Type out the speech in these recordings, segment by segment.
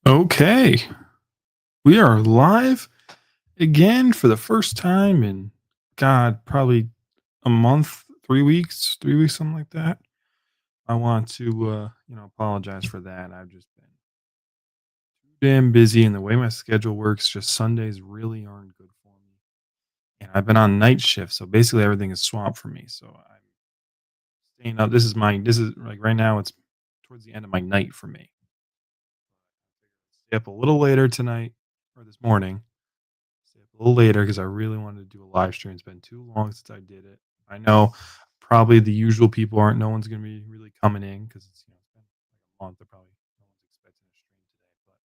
Okay, we are live again for the first time in God, probably a month, 3 weeks, 3 weeks, something like that. I want to, apologize for that. I've just been damn busy, and the way my schedule works, just Sundays really aren't good for me. And I've been on night shift, so basically everything is swamped for me. So I'm staying up. This is like right now. It's towards the end of my night for me. Stay up a little later tonight or this morning. Stay up a little later because I really wanted to do a live stream. It's been too long since I did it. I know probably the usual people aren't. No one's gonna be really coming in because it's been like a month. They're probably no one's expecting a stream today. But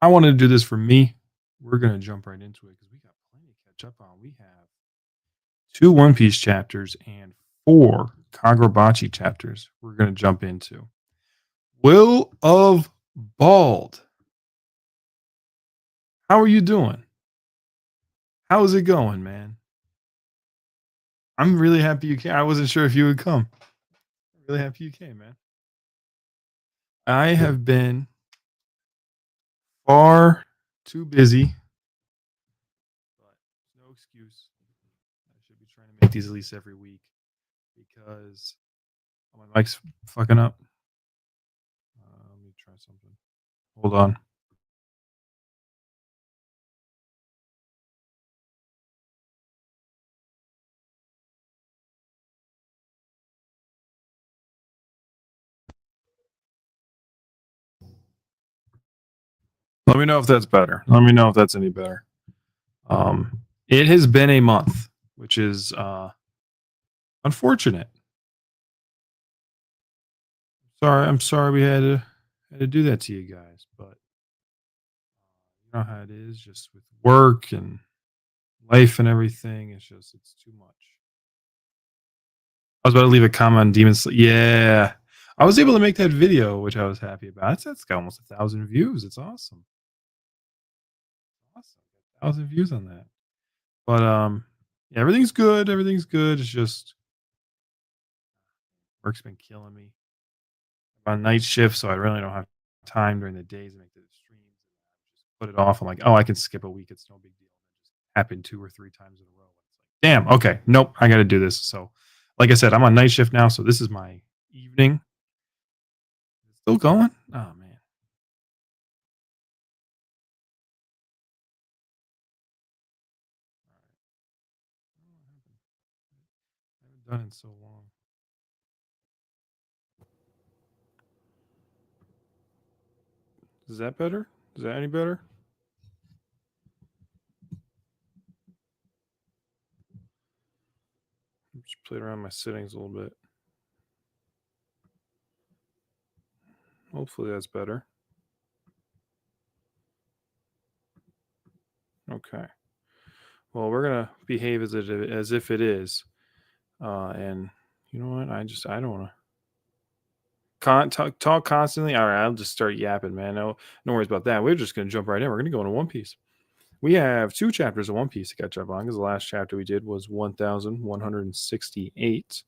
I wanted to do this for me. We're gonna jump right into it because we got plenty to catch up on. We have two One Piece chapters and four Kagurabachi chapters. We're gonna jump into Will of Bald. How are you doing? How's it going, man? I'm really happy you came. I wasn't sure if you would come. Really happy you came, man. I have been far too busy, but no excuse. I should be trying to make these at least every week because my mic's fucking up. Let me try something. Hold on. Let me know if that's better. Let me know if that's any better. It has been a month, which is unfortunate. I'm sorry we had to do that to you guys, but you know how it is, just with work and life and everything. It's too much. I was about to leave a comment on Demon Slayer. Yeah, I was able to make that video, which I was happy about. That's got almost 1,000 views. It's awesome. Awesome, 1,000 views on that. But yeah, everything's good. Everything's good. It's just work's been killing me. I'm on night shift, so I really don't have time during the days to make the streams. Just put it off. I'm like, oh, I can skip a week. It's no big deal. It just happened 2 or 3 times in a row. It's like, damn. Okay, nope. I got to do this. So, like I said, I'm on night shift now, so this is my evening. It's still going. Oh man. I haven't done it in so long. Is that better? Is that any better? Just played around my settings a little bit. Hopefully that's better. Okay. Well, we're gonna behave as if it is. And you know what? I don't want to talk constantly. All right, I'll just start yapping, man. No worries about that. We're just gonna jump right in. We're gonna go into One Piece. We have two chapters of One Piece to catch up on because the last chapter we did was 1,168,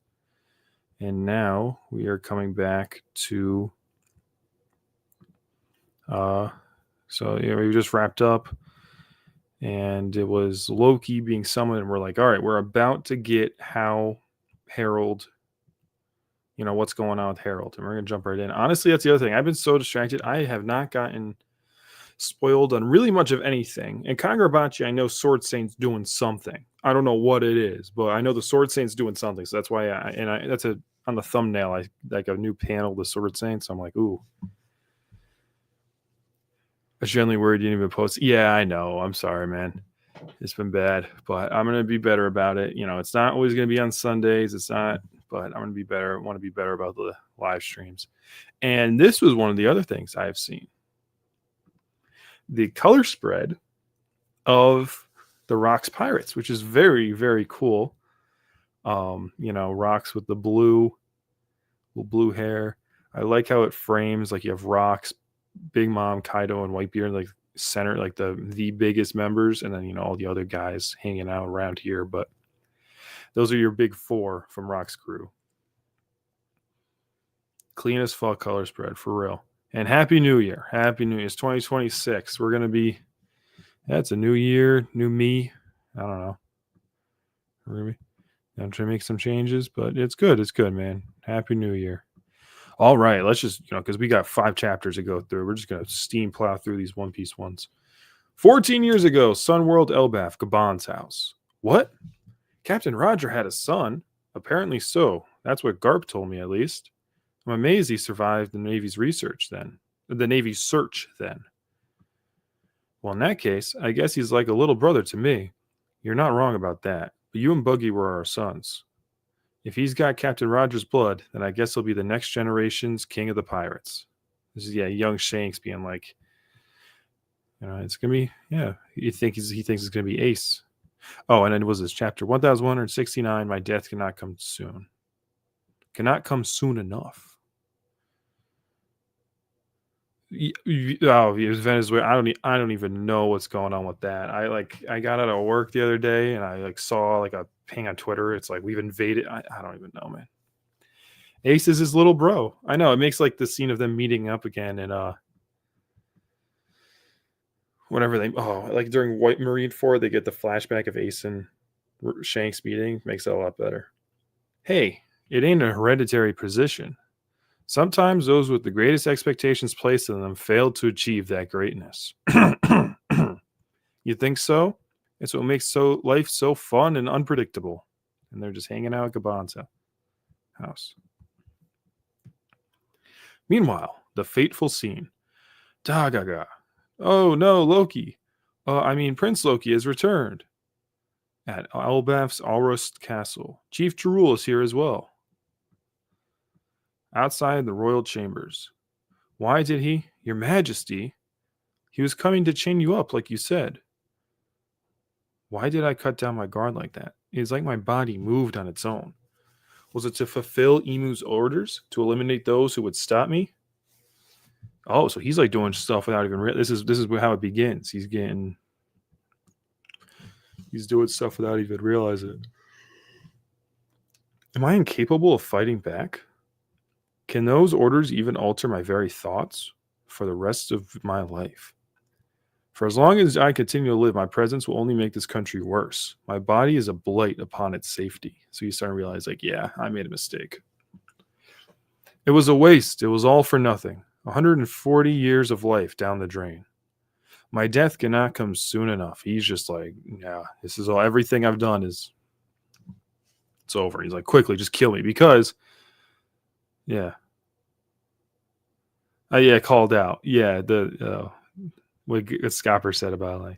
and now we are coming back to. So yeah, we just wrapped up, and it was Loki being summoned, and we're like, all right, we're about to get how Harold, what's going on with Harold, and we're gonna jump right in. Honestly, that's the other thing. I've been so distracted. I have not gotten spoiled on really much of anything. And Kagurabachi, I know Sword Saint's doing something. I don't know what it is, but I know the Sword Saint's doing something. So that's why that's on the thumbnail. I like a new panel, the Sword Saint. So I'm like, ooh. I was generally worried you didn't even post. Yeah, I know. I'm sorry, man. It's been bad, but I'm gonna be better about it. It's not always gonna be on Sundays. It's not, but I'm gonna be better. I want to be better about the live streams. And this was one of the other things I have seen. The color spread of the Rocks Pirates, which is very, very cool. Rocks with the blue hair. I like how it frames, like you have Rocks, Big Mom, Kaido, and Whitebeard, like center, like the biggest members, and then all the other guys hanging out around here. But those are your big four from Rock's crew. Clean as fuck color spread for real. And Happy New Year. Happy New Year. It's 2026. We're going to be, yeah, it's a new year, new me. I don't know. Maybe I'm trying to make some changes, but it's good. It's good, man. Happy New Year. All right. Let's just, because we got 5 chapters to go through. We're just going to steam plow through these One Piece ones. 14 years ago, Sunworld Elbaf, Gabon's house. What? Captain Roger had a son? Apparently so. That's what Garp told me, at least. I'm amazed he survived the Navy's research then. The Navy's search then. Well, in that case, I guess he's like a little brother to me. You're not wrong about that. But you and Buggy were our sons. If he's got Captain Roger's blood, then I guess he'll be the next generation's king of the pirates. This is, young Shanks being like, it's gonna be, he thinks it's gonna be Ace. Oh, and then it was this chapter 1169. My death cannot come soon. Cannot come soon enough. Oh, it was Venezuela. I don't even know what's going on with that. I got out of work the other day and I saw a ping on Twitter. It's like we've invaded. I don't even know, man. Ace is his little bro. I know it makes the scene of them meeting up again and whenever during White Marine 4, they get the flashback of Ace and Shanks meeting. Makes it a lot better. Hey, it ain't a hereditary position. Sometimes those with the greatest expectations placed on them fail to achieve that greatness. You think so? It's what makes life so fun and unpredictable. And they're just hanging out at Gabon's house. Meanwhile, the fateful scene. Dagaga. Oh no, Loki. Prince Loki has returned. At Elbaf's Alrust Castle. Chief Jarul is here as well. Outside the royal chambers. Why did he? Your Majesty. He was coming to chain you up like you said. Why did I cut down my guard like that? It's like my body moved on its own. Was it to fulfill Emu's orders? To eliminate those who would stop me? Oh, so he's doing stuff without even this is how it begins. He's doing stuff without even realizing it. Am I incapable of fighting back? Can those orders even alter my very thoughts for the rest of my life? For as long as I continue to live, my presence will only make this country worse. My body is a blight upon its safety. So you start to realize, I made a mistake. It was a waste. It was all for nothing. 140 years of life down the drain. My death cannot come soon enough. He's just this is all. Everything I've done it's over. He's like, quickly, just kill me because, called out. What Scopper said about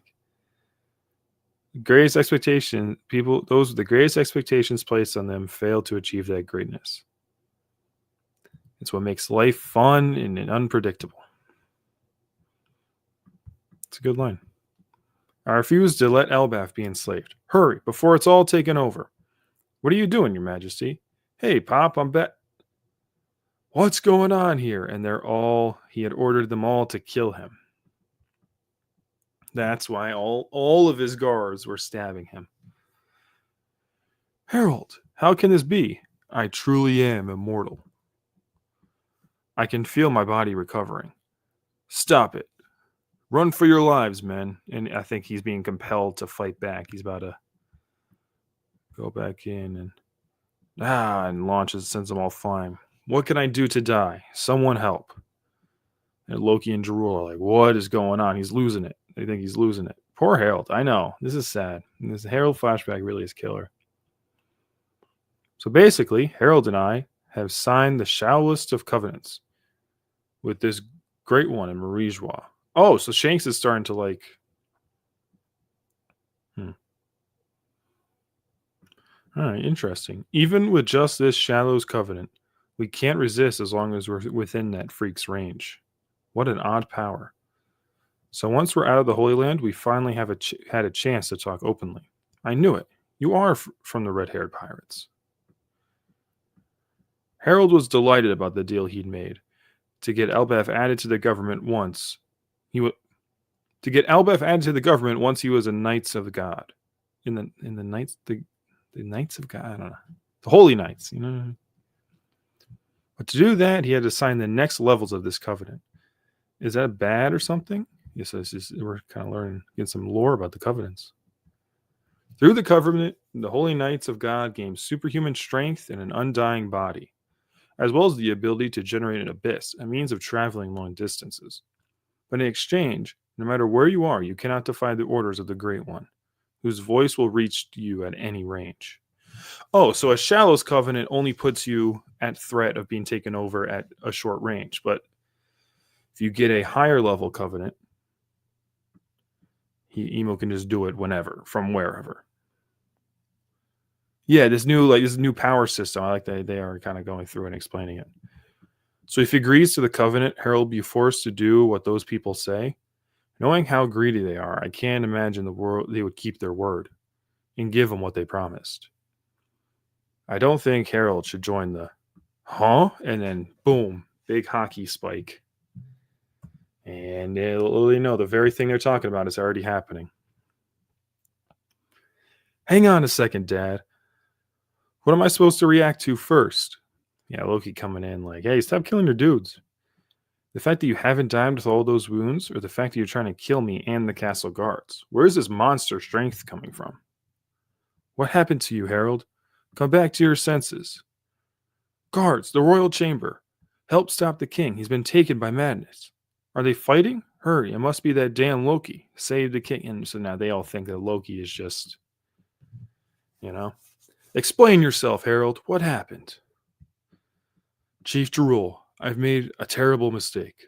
greatest expectation, those with the greatest expectations placed on them fail to achieve that greatness. It's what makes life fun and unpredictable. It's a good line. I refuse to let Elbaf be enslaved. Hurry, before it's all taken over. What are you doing, Your Majesty? Hey, Pop, I'm back. What's going on here? And he had ordered them all to kill him. That's why all of his guards were stabbing him. Harold, how can this be? I truly am immortal. I can feel my body recovering. Stop it. Run for your lives, men. And I think he's being compelled to fight back. He's about to go back in and launches, sends them all flying. What can I do to die? Someone help. And Loki and Jarul are like, what is going on? He's losing it. They think he's losing it. Poor Harold. I know. This is sad. And this Harold flashback really is killer. So basically, Harold and I have signed the Shallowest of Covenants with this great one in Marie Joie. Oh, so Shanks is starting to All right, interesting. Even with just this Shallow's Covenant, we can't resist as long as we're within that freak's range. What an odd power. So once we're out of the Holy Land, we finally have had a chance to talk openly. I knew it. You are from the red-haired pirates. Harold was delighted about the deal he'd made. To get Elbaf added to the government once he was a Knights of God. In the Knights the Knights of God, I don't know. The Holy Knights, But to do that, he had to sign the next levels of this covenant. Is that bad or something? Yes, it's just we're kind of learning, getting some lore about the covenants. Through the covenant, the holy knights of God gain superhuman strength and an undying body, as well as the ability to generate an abyss, a means of traveling long distances. But in exchange, no matter where you are, you cannot defy the orders of the Great One, whose voice will reach you at any range. Oh, so a Shallows covenant only puts you at threat of being taken over at a short range, but if you get a higher level covenant, Emo can just do it whenever, from wherever. Yeah, this new power system. I like that they are kind of going through and explaining it. So if he agrees to the covenant, Harold will be forced to do what those people say. Knowing how greedy they are, I can't imagine the world they would keep their word and give him what they promised. I don't think Harold should join the huh? And then boom, big hockey spike. And they'll know the very thing they're talking about is already happening. Hang on a second, Dad. What am I supposed to react to first? Yeah, Loki coming in like, hey, stop killing your dudes. The fact that you haven't died with all those wounds, or the fact that you're trying to kill me and the castle guards? Where is this monster strength coming from? What happened to you, Harold? Come back to your senses. Guards, the royal chamber. Help stop the king. He's been taken by madness. Are they fighting? Hurry, it must be that damn Loki. Save the king. And so now they all think that Loki is just, you know. Explain yourself, Harold. What happened? Chief Jarul, I've made a terrible mistake.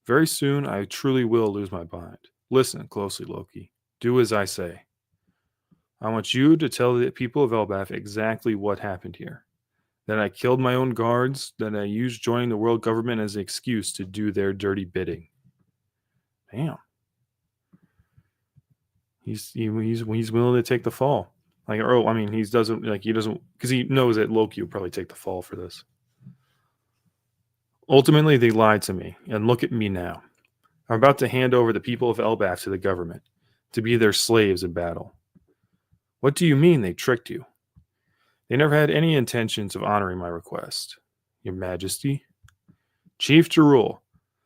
Very soon, I truly will lose my mind. Listen closely, Loki. Do as I say. I want you to tell the people of Elbaf exactly what happened here. That I killed my own guards, that I used joining the world government as an excuse to do their dirty bidding. Damn. He's willing to take the fall. Like, or I mean, he doesn't because he knows that Loki will probably take the fall for this. Ultimately, they lied to me, and look at me now. I'm about to hand over the people of Elbaf to the government, to be their slaves in battle. What do you mean they tricked you? They never had any intentions of honoring my request. Your Majesty? Chief Jarul,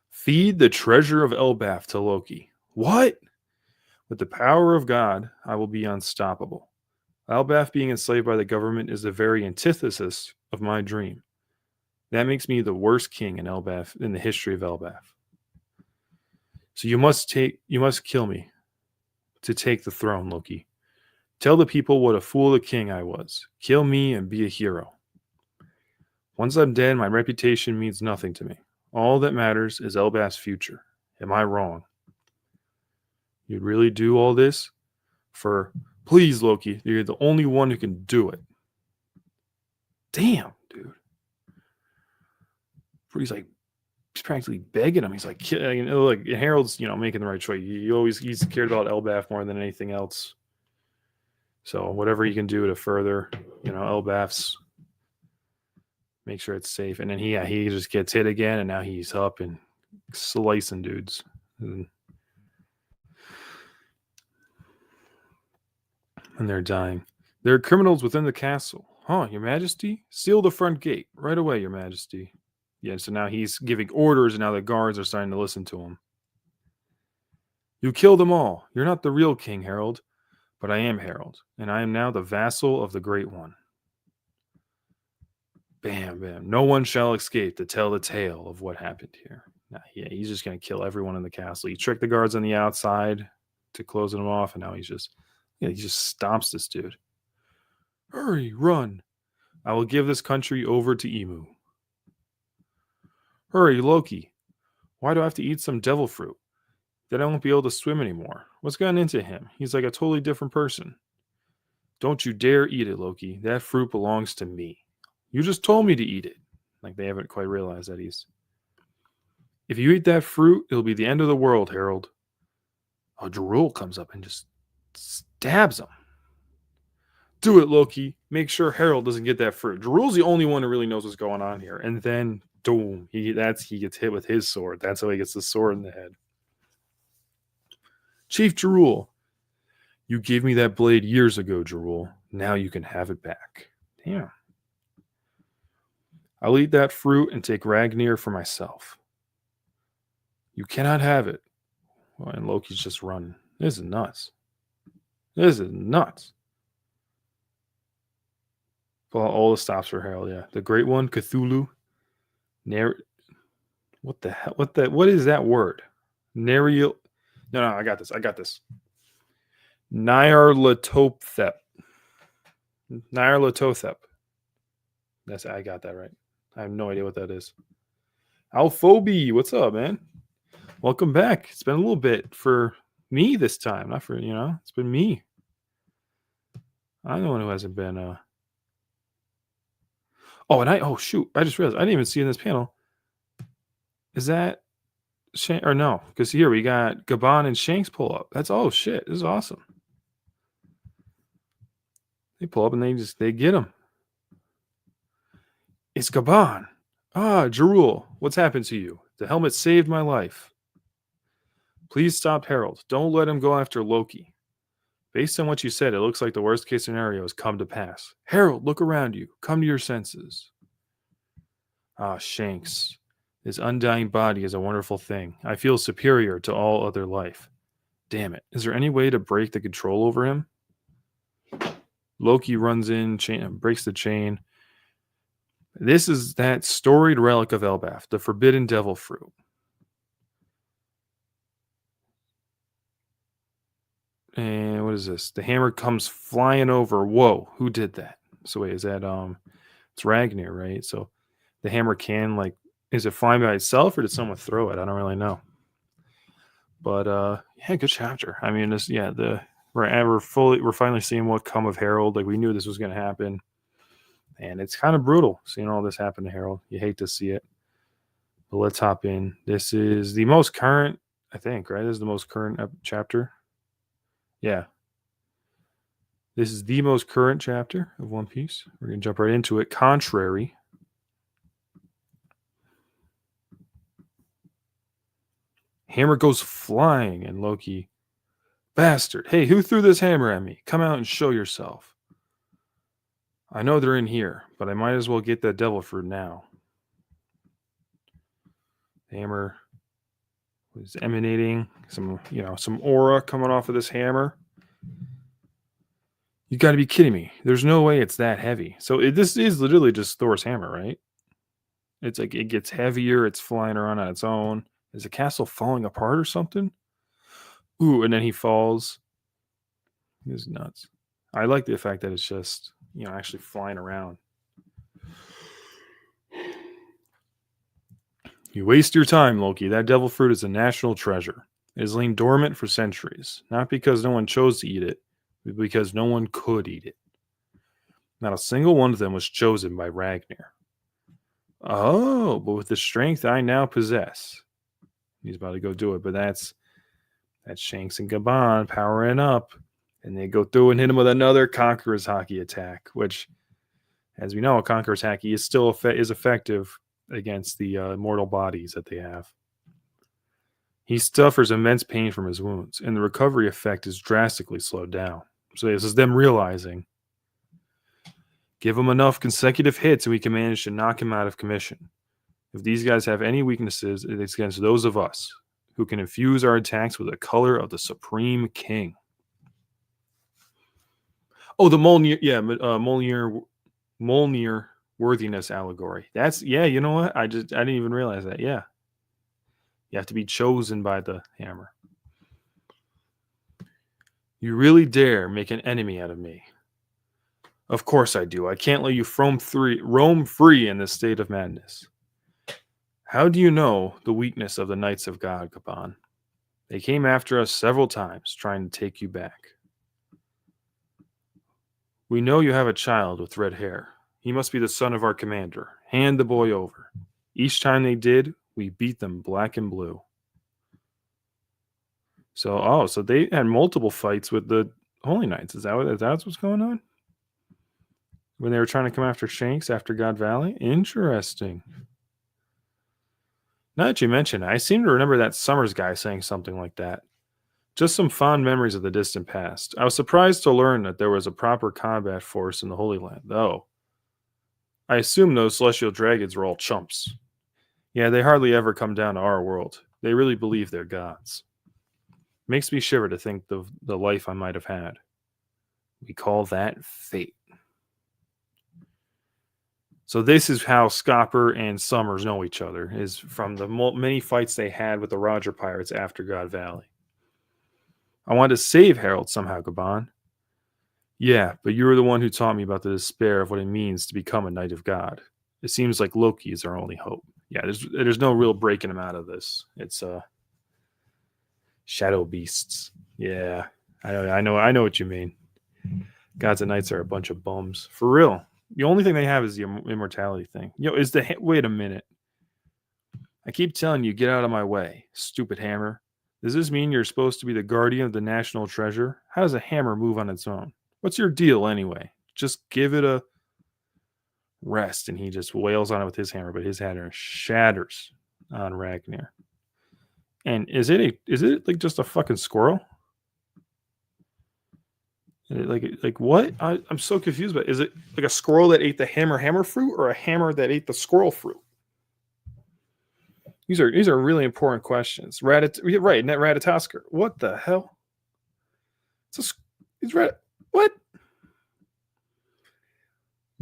feed the treasure of Elbaf to Loki. What? With the power of God, I will be unstoppable. Elbaf being enslaved by the government is the very antithesis of my dream. That makes me the worst king in Elbaf in the history of Elbaf. So you must kill me to take the throne, Loki. Tell the people what a fool a king I was. Kill me and be a hero. Once I'm dead, my reputation means nothing to me. All that matters is Elbaf's future. Am I wrong? You'd really do all this for... Please, Loki, you're the only one who can do it. Damn, dude. He's practically begging him. He's like, look, Harold's, making the right choice. He's cared about Elbaf more than anything else. So whatever he can do to further, Elbaf's, make sure it's safe. And then he just gets hit again, and now he's up and slicing dudes. And they're dying. There are criminals within the castle. Huh, Your Majesty? Seal the front gate. Right away, Your Majesty. Yeah, so now he's giving orders, and now the guards are starting to listen to him. You killed them all. You're not the real king, Harold. But I am Harold, and I am now the vassal of the Great One. Bam, bam. No one shall escape to tell the tale of what happened here. Nah, yeah, he's just going to kill everyone in the castle. He tricked the guards on the outside to close them off, and now he just stomps this dude. Hurry, run. I will give this country over to Emu. Hurry, Loki. Why do I have to eat some devil fruit? Then I won't be able to swim anymore. What's gotten into him? He's like a totally different person. Don't you dare eat it, Loki. That fruit belongs to me. You just told me to eat it. Like they haven't quite realized that he's... If you eat that fruit, it'll be the end of the world, Harold. Oh, Jarul comes up and just stabs him. Do it, Loki. Make sure Harold doesn't get that fruit. Jarul's the only one who really knows what's going on here. And then, boom, he gets hit with his sword. That's how he gets the sword in the head. Chief Jarul, you gave me that blade years ago, Jarul. Now you can have it back. Damn. I'll eat that fruit and take Ragnir for myself. You cannot have it. Well, and Loki's just running. This is nuts. This is nuts. Well, all the stops for Harold, yeah. The Great One, Cthulhu, what the hell? What is that word? Nariel. No, I got this. Nyarlathotep. Nyarlathotep. I got that right. I have no idea what that is. Alphobe, what's up, man? Welcome back. It's been a little bit for me this time, not for it's been me. I'm the one who hasn't been. Oh shoot! I just realized I didn't even see in this panel. Is that or no? Because here we got Gabon and Shanks pull up. That's shit. This is awesome. They pull up and they get him. It's Gabon. Jarul, what's happened to you? The helmet saved my life. Please stop Harold. Don't let him go after Loki. Based on what you said, it looks like the worst case scenario has come to pass. Harold, look around you. Come to your senses. Shanks. This undying body is a wonderful thing. I feel superior to all other life. Damn it. Is there any way to break the control over him? Loki runs in, breaks the chain. This is that storied relic of Elbaf, the forbidden devil fruit. And what is this? The hammer comes flying over. Whoa, who did that? So wait, is that it's Ragnar, right? So the hammer can is it flying by itself or did someone throw it? I don't really know. But yeah, good chapter. I mean, we're finally seeing what come of Harold. Like we knew this was gonna happen. And it's kind of brutal seeing all this happen to Harold. You hate to see it. But let's hop in. This is the most current, I think, right? This is the most current chapter. Yeah. This is the most current chapter of One Piece. We're going to jump right into it. Contrary. Hammer goes flying, and Loki, bastard. Hey, who threw this hammer at me? Come out and show yourself. I know they're in here, but I might as well get that devil fruit now. The hammer was emanating some aura coming off of this hammer. You got to be kidding me. There's no way it's that heavy. So this is literally just Thor's hammer, right? It's like it gets heavier. It's flying around on its own. Is the castle falling apart or something? Ooh, and then he falls. This is nuts. I like the fact that it's just, actually flying around. You waste your time, Loki. That devil fruit is a national treasure. It has lain dormant for centuries, not because no one chose to eat it, but because no one could eat it. Not a single one of them was chosen by Ragnar. Oh, but with the strength I now possess. He's about to go do it, but that's Shanks and Gabon powering up. And they go through and hit him with another Conqueror's Haki attack, which, as we know, Conqueror's Haki is still effective against the mortal bodies that they have. He suffers immense pain from his wounds, and the recovery effect is drastically slowed down. So this is them realizing, give him enough consecutive hits and we can manage to knock him out of commission. If these guys have any weaknesses, it's against those of us who can infuse our attacks with the color of the Supreme King. Oh, the Mjolnir worthiness allegory. That's, you know what? I didn't even realize that. Yeah. You have to be chosen by the hammer. You really dare make an enemy out of me? Of course I do. I can't let you roam free in this state of madness. How do you know the weakness of the Knights of God, Gabon? They came after us several times, trying to take you back. We know you have a child with red hair. He must be the son of our commander. Hand the boy over. Each time they did, we beat them black and blue. So they had multiple fights with the Holy Knights. Is that what's going on? When they were trying to come after Shanks after God Valley? Interesting. Now that you mention it, I seem to remember that Summers guy saying something like that. Just some fond memories of the distant past. I was surprised to learn that there was a proper combat force in the Holy Land, though. I assume those celestial dragons were all chumps. Yeah, they hardly ever come down to our world. They really believe they're gods. Makes me shiver to think the life I might have had. We call that fate. So this is how Scopper and Summers know each other, is from the many fights they had with the Roger Pirates after God Valley. I wanted to save Harold somehow, Gabon. Yeah, but you were the one who taught me about the despair of what it means to become a Knight of God. It seems like Loki is our only hope. Yeah, there's no real breaking him out of this. It's shadow beasts. Yeah, I know what you mean. Gods and knights are a bunch of bums for real. The only thing they have is the immortality thing. Is the wait a minute. I keep telling you, get out of my way, stupid hammer. Does this mean you're supposed to be the guardian of the national treasure? How does a hammer move on its own? What's your deal anyway? Just give it a rest. And he just wails on it with his hammer, but his hammer shatters on Ragnar. And is it like just a fucking squirrel? Like what? I'm so confused. But is it like a squirrel that ate the hammer fruit, or a hammer that ate the squirrel fruit? These are really important questions. Right, Net Ratatosker. What the hell? It's what?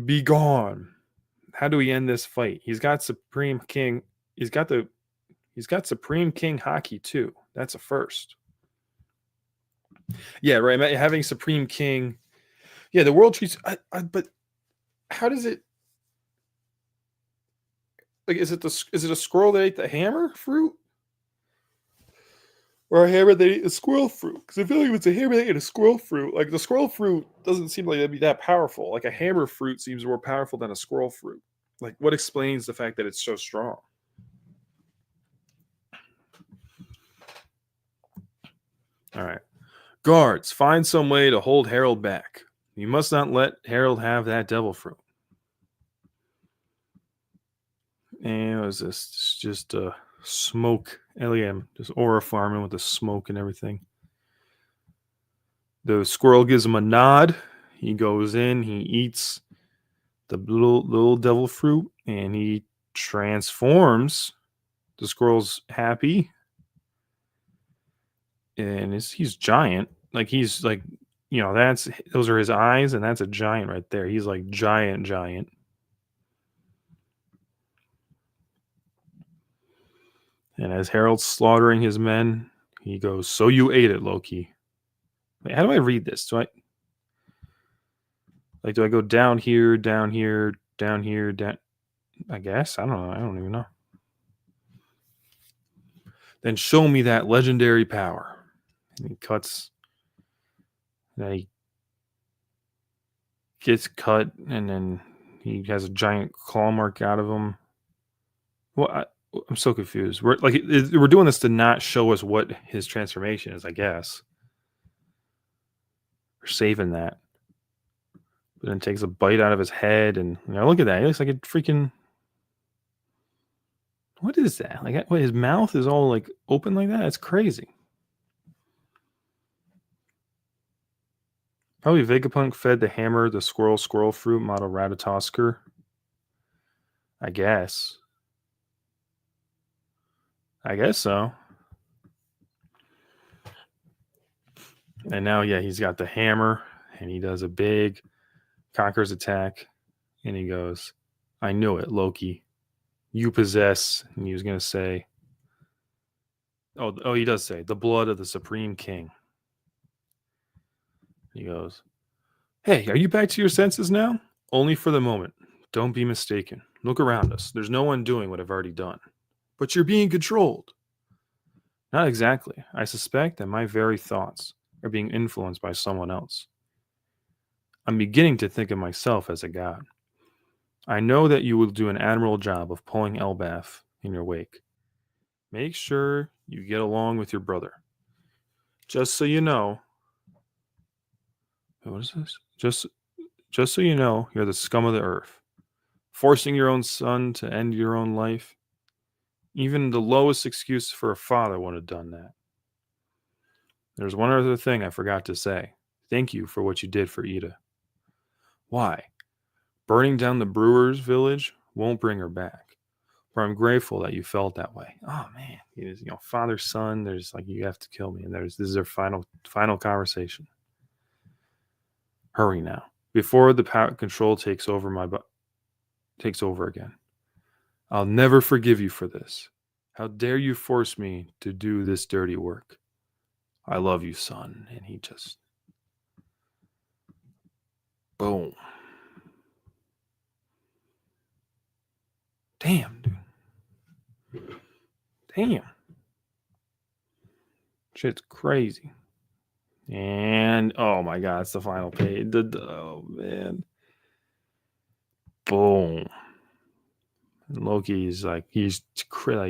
Be gone. How do we end this fight? He's got Supreme King. He's got Supreme King Haki too. That's a first. Yeah, right. Having Supreme King. Yeah, the world treats. But how does it? Like, is it a squirrel that ate the hammer fruit, or a hammer that ate the squirrel fruit? Because I feel like if it's a hammer that ate a squirrel fruit, like the squirrel fruit doesn't seem like it'd be that powerful. Like a hammer fruit seems more powerful than a squirrel fruit. Like, what explains the fact that it's so strong? All right. Guards, find some way to hold Harold back. You must not let Harold have that devil fruit. And what is this? It's just smoke. Eliam, just aura farming with the smoke and everything. The squirrel gives him a nod. He goes in, he eats the little devil fruit, and he transforms. The squirrel's happy. And he's giant. Like he's like, those are his eyes, and that's a giant right there. He's like giant. And as Harold's slaughtering his men, he goes, "So you ate it, Loki." Wait, how do I read this? Do I go down here, down here, down here, down? I guess. I don't know. I don't even know. Then show me that legendary power. And he cuts. Then he gets cut, and then he has a giant claw mark out of him. Well, I'm so confused. We're doing this to not show us what his transformation is, I guess. We're saving that. But then takes a bite out of his head, and look at that. He looks like a freaking. What is that? Like, what, his mouth is all like open like that? That's crazy. Probably Vegapunk fed the hammer the squirrel fruit model Ratatosker. I guess. I guess so. And now, yeah, he's got the hammer, and he does a big Conqueror's attack, and he goes, "I knew it, Loki. You possess," and he was going to say, oh, he does say, "the blood of the Supreme King." He goes, "Hey, are you back to your senses now? Only for the moment. Don't be mistaken. Look around us. There's no one doing what I've already done. But you're being controlled." Not exactly. I suspect that my very thoughts are being influenced by someone else. I'm beginning to think of myself as a god. I know that you will do an admirable job of pulling Elbaf in your wake. Make sure you get along with your brother. Just so you know, what is this? Just so you know, you're the scum of the earth. Forcing your own son to end your own life. Even the lowest excuse for a father would have done that. There's one other thing I forgot to say. Thank you for what you did for Ida. Why? Burning down the brewer's village won't bring her back. Or I'm grateful that you felt that way. Oh man, father, son. There's like you have to kill me, and this is their final conversation. Hurry now, before the power control takes over takes over again. I'll never forgive you for this. How dare you force me to do this dirty work? I love you, son. And he just boom. Damn, dude. Damn. Shit's crazy. And oh my god, it's the final page. Oh man. Boom. And Loki's like he's got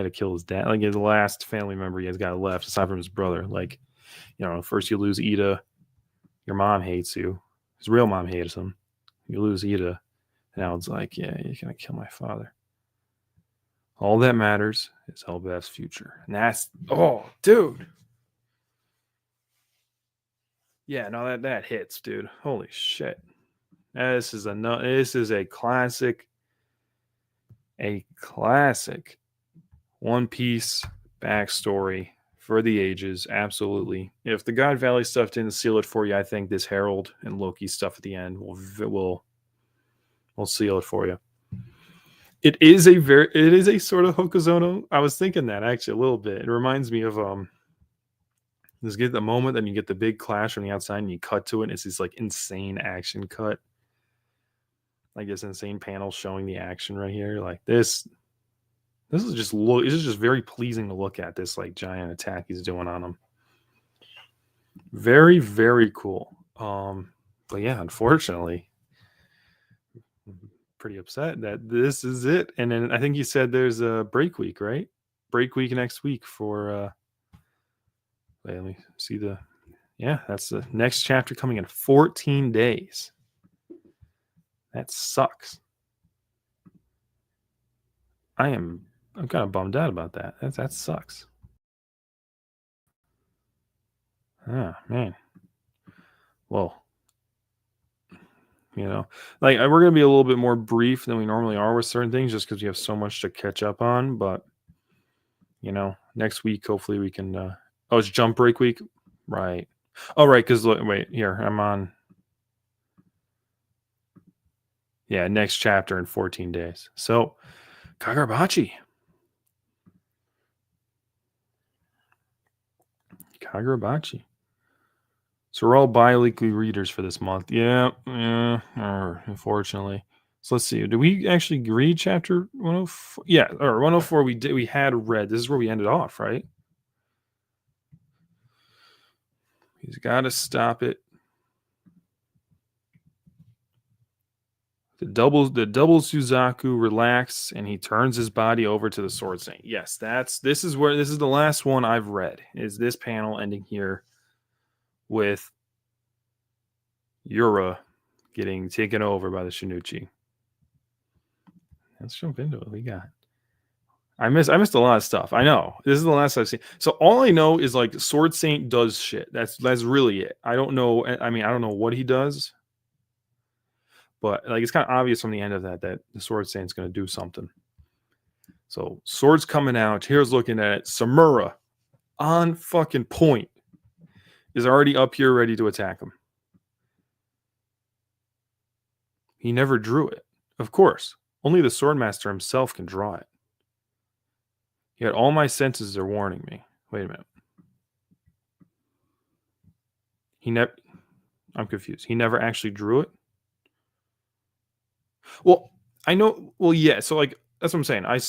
to kill his dad. Like his last family member he has got left, aside from his brother. Like, first you lose Ida, your mom hates you. His real mom hates him. You lose Ida, and now it's like, yeah, you're gonna kill my father. All that matters is Elbeth's future, and that's dude. Yeah, no, that hits, dude. Holy shit. This is a classic One Piece backstory for the ages. Absolutely. If the God Valley stuff didn't seal it for you, I think this Harold and Loki stuff at the end will seal it for you. It is a sort of Hokuzono. I was thinking that actually a little bit. It reminds me of just get the moment, then you get the big clash on the outside, and you cut to it. And it's this like insane action cut, like this insane panel showing the action right here. Like this is just very pleasing to look at. This like giant attack he's doing on him. Very, very cool. But yeah, unfortunately, pretty upset that this is it. And then I think you said there's a break week, right? Break week next week for. Let me see that's the next chapter coming in 14 days. That sucks. I'm kind of bummed out about that. That sucks. Ah, man. Well, like we're going to be a little bit more brief than we normally are with certain things just because we have so much to catch up on. But, next week, hopefully we can. It's jump break week. Right. Oh, right. Because wait, here I'm on. Yeah, next chapter in 14 days. So, Kagurabachi. So we're all bi-weekly readers for this month. Yeah, unfortunately. So let's see. Did we actually read chapter 104? Yeah, or 104 we had read. This is where we ended off, right? He's got to stop it. The double Suzaku relaxes and he turns his body over to the Sword Saint. Yes, this is the last one I've read. Is this panel ending here with Yura getting taken over by the Shinichi? Let's jump into it. What we got. I missed a lot of stuff. I know. This is the last I've seen. So all I know is like Sword Saint does shit. That's really it. I don't know. I mean, I don't know what he does. But like it's kind of obvious from the end of that the Sword Saint's going to do something. So Sword's coming out. Here's looking at it. Samura on fucking point is already up here ready to attack him. He never drew it. Of course. Only the Swordmaster himself can draw it. Yet all my senses are warning me. Wait a minute. I'm confused. He never actually drew it? Well, I know. Well, yeah. So like that's what I'm saying. I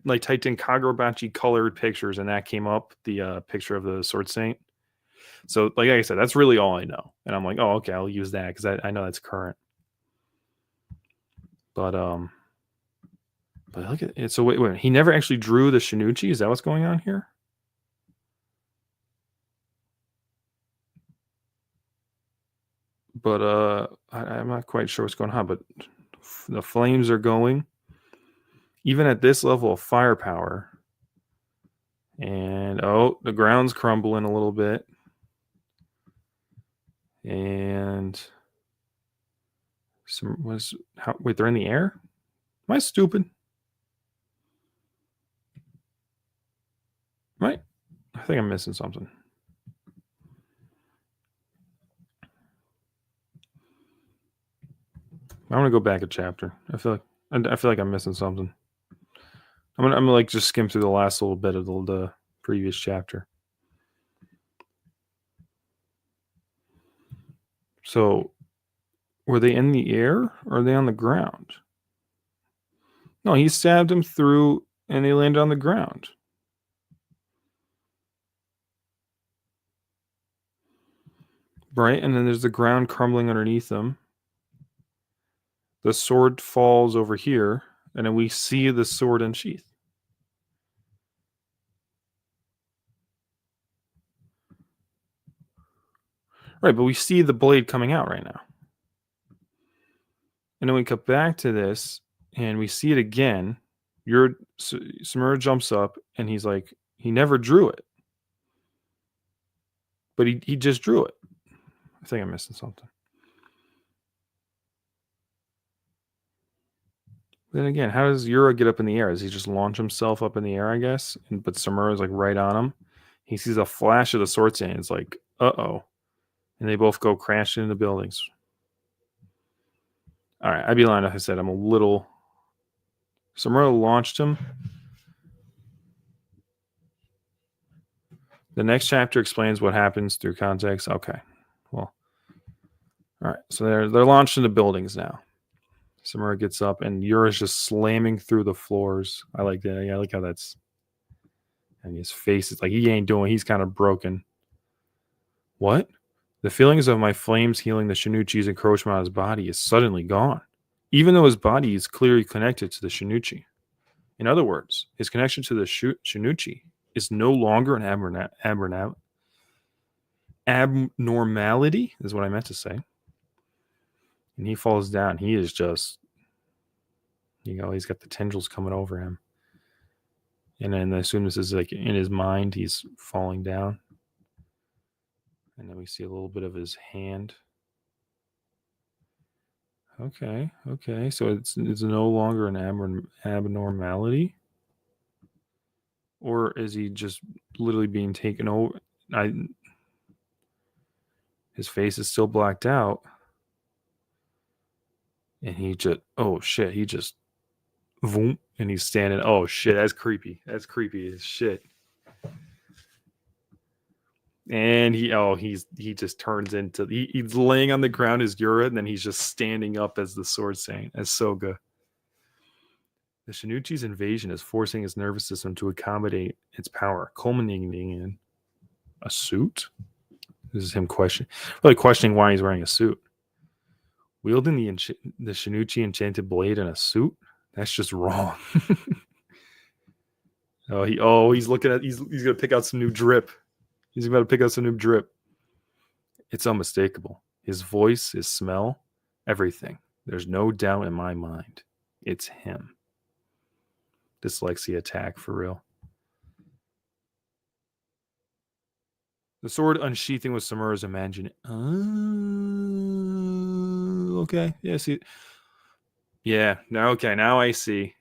like typed in Kagurabachi colored pictures, and that came up the picture of the Sword Saint. So like I said, that's really all I know. And I'm like, oh, okay, I'll use that because I know that's current. But look at it. So wait, he never actually drew the Shinichi. Is that what's going on here? But I'm not quite sure what's going on. But the flames are going, even at this level of firepower. And the ground's crumbling a little bit. And wait, they're in the air? Am I stupid? Right? I think I'm missing something. I'm gonna go back a chapter. I feel like I'm missing something. I'm gonna like just skim through the last little bit of the previous chapter. So, were they in the air or are they on the ground? No, he stabbed him through, and they landed on the ground. Right, and then there's the ground crumbling underneath them. The sword falls over here, and then we see the sword unsheathed. Right, but we see the blade coming out right now. And then we cut back to this, and we see it again. Samura jumps up, and he's like, he never drew it. But he just drew it. I think I'm missing something. Then again, how does Yura get up in the air? Does he just launch himself up in the air, I guess? But Samura is like right on him. He sees a flash of the sword stand. It's like, uh-oh. And they both go crashing into buildings. All right, I'd be lying if I said I'm a little... Samura launched him. The next chapter explains what happens through context. Okay, well. All right, so they're launched into buildings now. Samura gets up, and Yura's just slamming through the floors. I like that. Yeah, I like how that's... And his face is like, he ain't doing... He's kind of broken. What? The feelings of my flames healing the Shinichi's encroachment on his body is suddenly gone, even though his body is clearly connected to the Shinichi. In other words, his connection to the Shinichi is no longer an abnormality, is what I meant to say. And he falls down. He is just, he's got the tendrils coming over him. And then as soon as this is like in his mind, he's falling down. And then we see a little bit of his hand. Okay. So it's no longer an abnormality, or is he just literally being taken over? His face is still blacked out, and he just boom, and he's standing. Oh shit, that's creepy. That's creepy as shit. And he just turns into he's laying on the ground as Yura, and then he's just standing up as the sword saint, as Soga. The Shinichi's invasion is forcing his nervous system to accommodate its power, culminating in a suit. This is him questioning why he's wearing a suit. Wielding the Shinichi enchanted blade in a suit? That's just wrong. He's gonna pick out some new drip. He's about to pick out some new drip. It's unmistakable. His voice, his smell, everything. There's no doubt in my mind. It's him. Dyslexia attack for real. The sword unsheathing with Samura's imagination. Okay. Yeah, see. Yeah, now I see.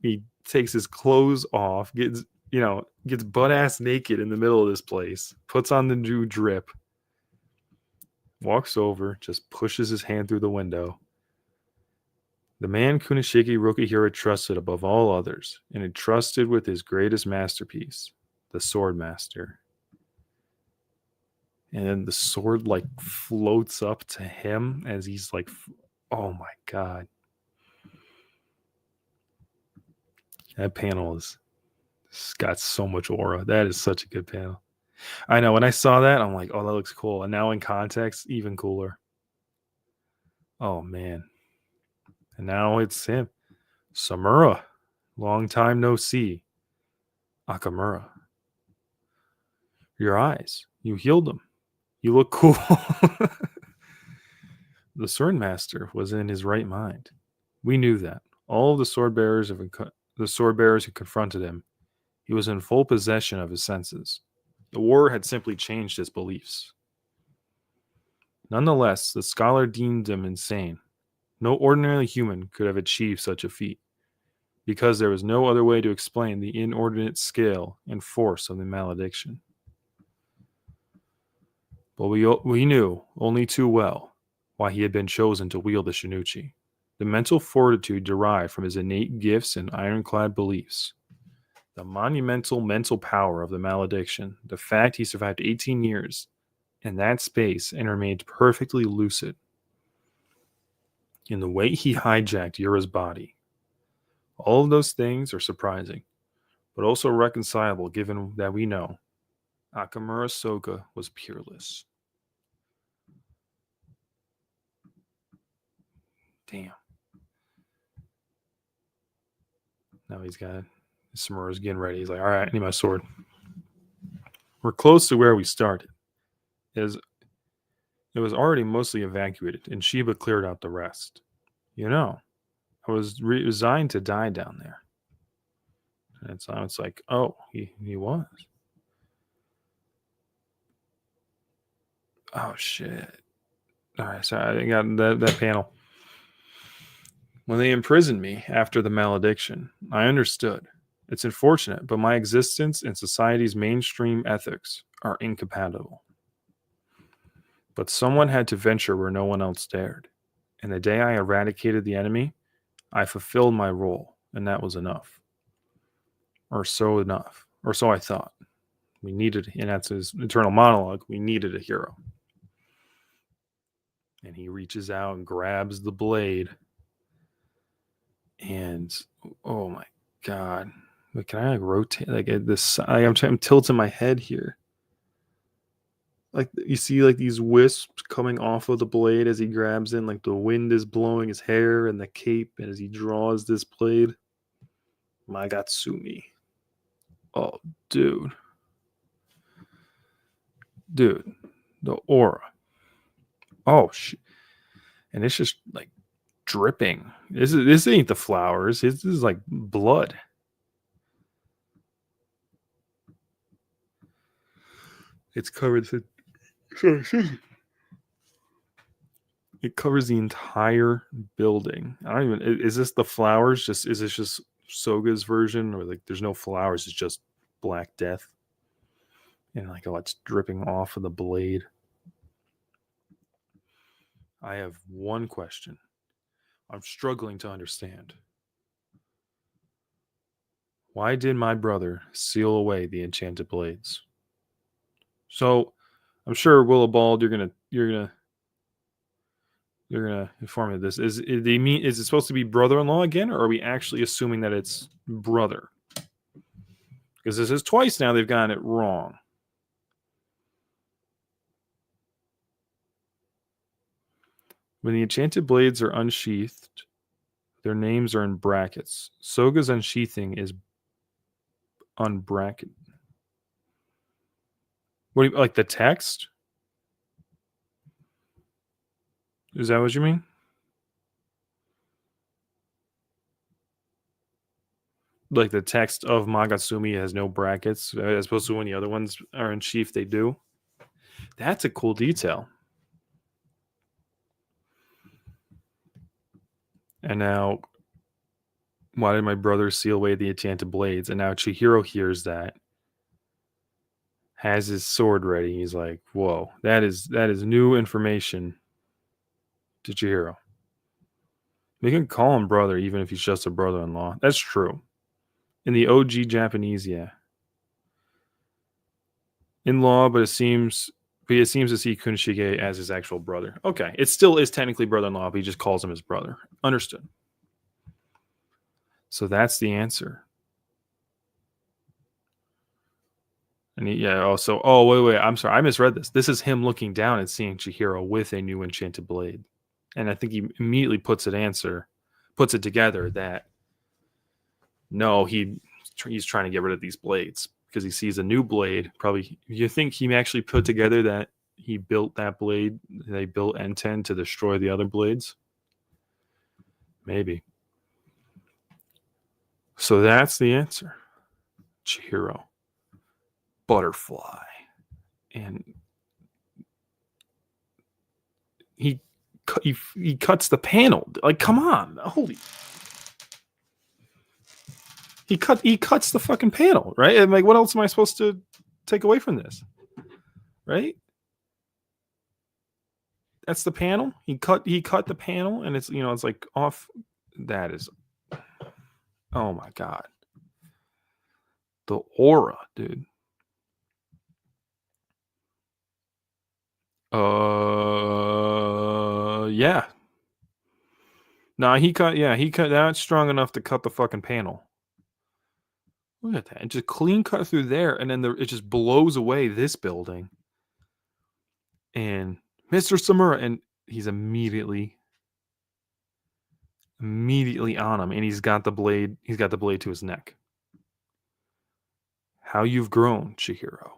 He takes his clothes off, gets butt ass naked in the middle of this place, puts on the new drip, walks over, just pushes his hand through the window. The man Kunishiki Rokihira trusted above all others, and entrusted with his greatest masterpiece, the Sword Master. And then the sword like floats up to him as he's like, oh my god. That panel it's got so much aura. That is such a good panel. I know, when I saw that, I'm like, oh, that looks cool. And now in context, even cooler. Oh man. And now it's him. Samura. Long time no see. Akamura. Your eyes. You healed them. You look cool. The Sword Master was in his right mind. We knew that. All of the sword bearers who confronted him, he was in full possession of his senses. The war had simply changed his beliefs. Nonetheless, the scholar deemed him insane. No ordinary human could have achieved such a feat, because there was no other way to explain the inordinate scale and force of the malediction. But we knew only too well why he had been chosen to wield the Shinuchi. The mental fortitude derived from his innate gifts and ironclad beliefs. The monumental mental power of the malediction. The fact he survived 18 years in that space and remained perfectly lucid. In the way he hijacked Yura's body. All of those things are surprising, but also reconcilable given that we know Akamura Soka was peerless. Damn. Now he's got Samura's getting ready. He's like, all right, I need my sword. We're close to where we started. It was already mostly evacuated, and Shiba cleared out the rest. You know, I was resigned to die down there. And so it's like, oh, he was. Oh, shit. All right, so I got that panel. When they imprisoned me after the malediction, I understood. It's unfortunate, but my existence and society's mainstream ethics are incompatible. But someone had to venture where no one else dared. And the day I eradicated the enemy, I fulfilled my role, and that was enough. Or so I thought. We needed, and that's his internal monologue, we needed a hero. And he reaches out and grabs the blade. And oh my god. Wait, can I rotate this? I'm tilting my head here. Like you see like these wisps coming off of the blade as he grabs in, like the wind is blowing his hair and the cape as he draws this blade. Magatsumi. Oh, dude. Dude, the aura. Oh shit. And it's just like dripping. This ain't the flowers. This is like blood. It's covered. It covers the entire building. I don't even. Is this the flowers? Is this just Soga's version, or like there's no flowers? It's just Black Death, and like it's dripping off of the blade. I have one question. I'm struggling to understand. Why did my brother seal away the enchanted blades? So, I'm sure Willibald, you're gonna inform me of this. Is it supposed to be brother-in-law again, or are we actually assuming that it's brother? Because this is twice now they've gotten it wrong. When the enchanted blades are unsheathed, their names are in brackets. Soga's unsheathing is unbracketed. What do you like the text? Is that what you mean? Like the text of Magatsumi has no brackets, as opposed to when the other ones are in sheath, they do. That's a cool detail. And now, why did my brother seal away the enchanted blades? And now Chihiro hears that, has his sword ready. He's like, "Whoa, that is new information to Chihiro." We can call him brother, even if he's just a brother-in-law. That's true. In the OG Japanese, yeah. In law, but it seems to see Kunishige as his actual brother. Okay, it still is technically brother-in-law, but he just calls him his brother. Understood. So that's the answer. And wait, I'm sorry, I misread this. This is him looking down and seeing Chihiro with a new enchanted blade. And I think he immediately puts it together that no, he's trying to get rid of these blades because he sees a new blade. Probably, you think he actually put together that he built that blade? They built N10 to destroy the other blades? Maybe. So that's the answer. Chihiro. Butterfly. And he he cuts the panel. Like, come on, holy! He cuts the fucking panel, right? And like, what else am I supposed to take away from this, right? That's the panel. He cut the panel, and it's it's like off. That is, oh my god, the aura, dude. Yeah. No, he cut. Yeah, he cut. That's strong enough to cut the fucking panel. Look at that. It just clean cut through there, and then it just blows away this building. And Mr. Samura, and he's immediately on him, and he's got the blade to his neck. How you've grown, Chihiro.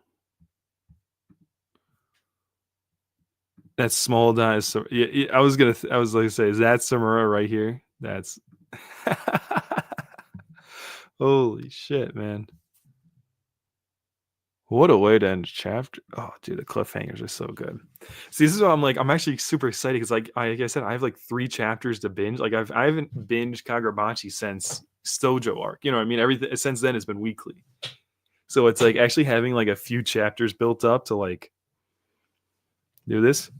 That's small dice. Yeah, I was gonna say, is that Samura right here? That's holy shit, man. What a way to end a chapter. Oh, dude, the cliffhangers are so good. See, this is what I'm actually super excited because like I said, I have like 3 chapters to binge. Like I haven't binged Kagurabachi since Stojo arc. You know what I mean? Everything since then has been weekly. So it's like actually having like a few chapters built up to like do this.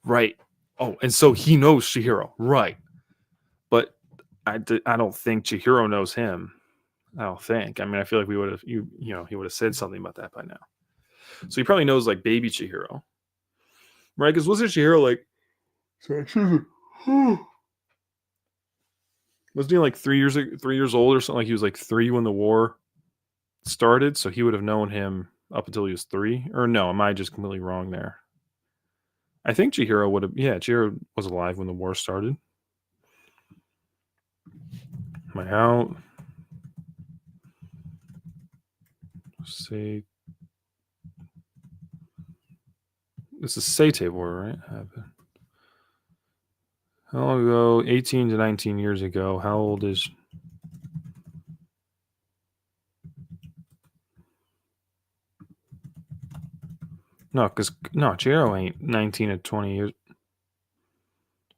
Right. Oh, and so he knows Chihiro. Right. But I don't think Chihiro knows him. I don't think. I mean, I feel like we would have he would have said something about that by now. So he probably knows like baby Chihiro, right? Because wasn't Chihiro like wasn't he like 3 years old or something? Like he was like 3 when the war started, so he would have known him up until he was 3. Or no, am I just completely wrong there? I think Chihiro would have. Yeah, Chihiro was alive when the war started. Am I out? Say this is Seitei War, right? How long ago? 18 to 19 years ago. How old is? No, because Chihiro ain't 19 to 20 years.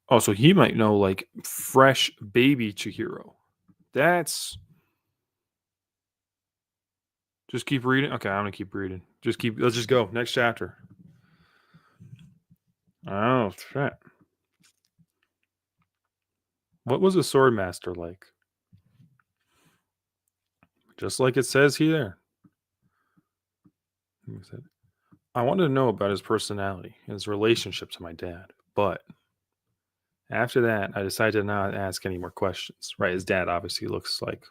Oh, so he might know like fresh baby Chihiro. That's. Just keep reading. Okay, I'm gonna keep reading. Let's just go. Next chapter. Oh, shit. What was a sword master like? Just like it says here. I wanted to know about his personality and his relationship to my dad, but after that, I decided to not ask any more questions. Right? His dad obviously looks like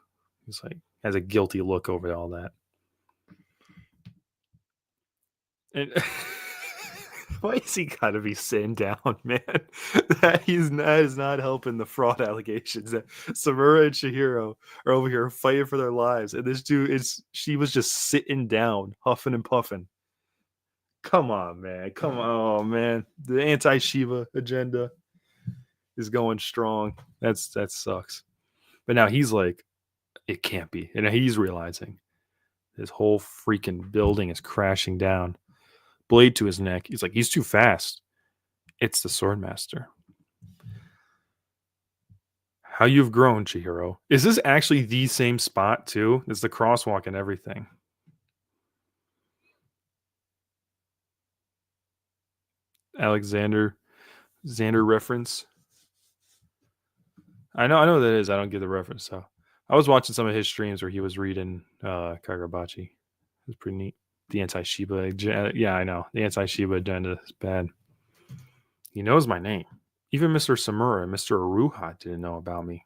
has a guilty look over all that. And why is he got to be sitting down, man? That is not helping the fraud allegations. That Samura and Chihiro are over here fighting for their lives, and this dude she was just sitting down, huffing and puffing. Come on, man. Come on, oh, man. The anti-Shiva agenda is going strong. That sucks. But now he's like, it can't be, and he's realizing his whole freaking building is crashing down. Blade to his neck. He's like, he's too fast. It's the Swordmaster. How you've grown, Chihiro. Is this actually the same spot too? It's the crosswalk and everything. Xander reference. I know that is. I don't get the reference. So I was watching some of his streams where he was reading Kagurabachi. It was pretty neat. The anti-Shiba. Yeah, I know. The anti-Shiba agenda is bad. He knows my name. Even Mr. Samura and Mr. Aruha didn't know about me.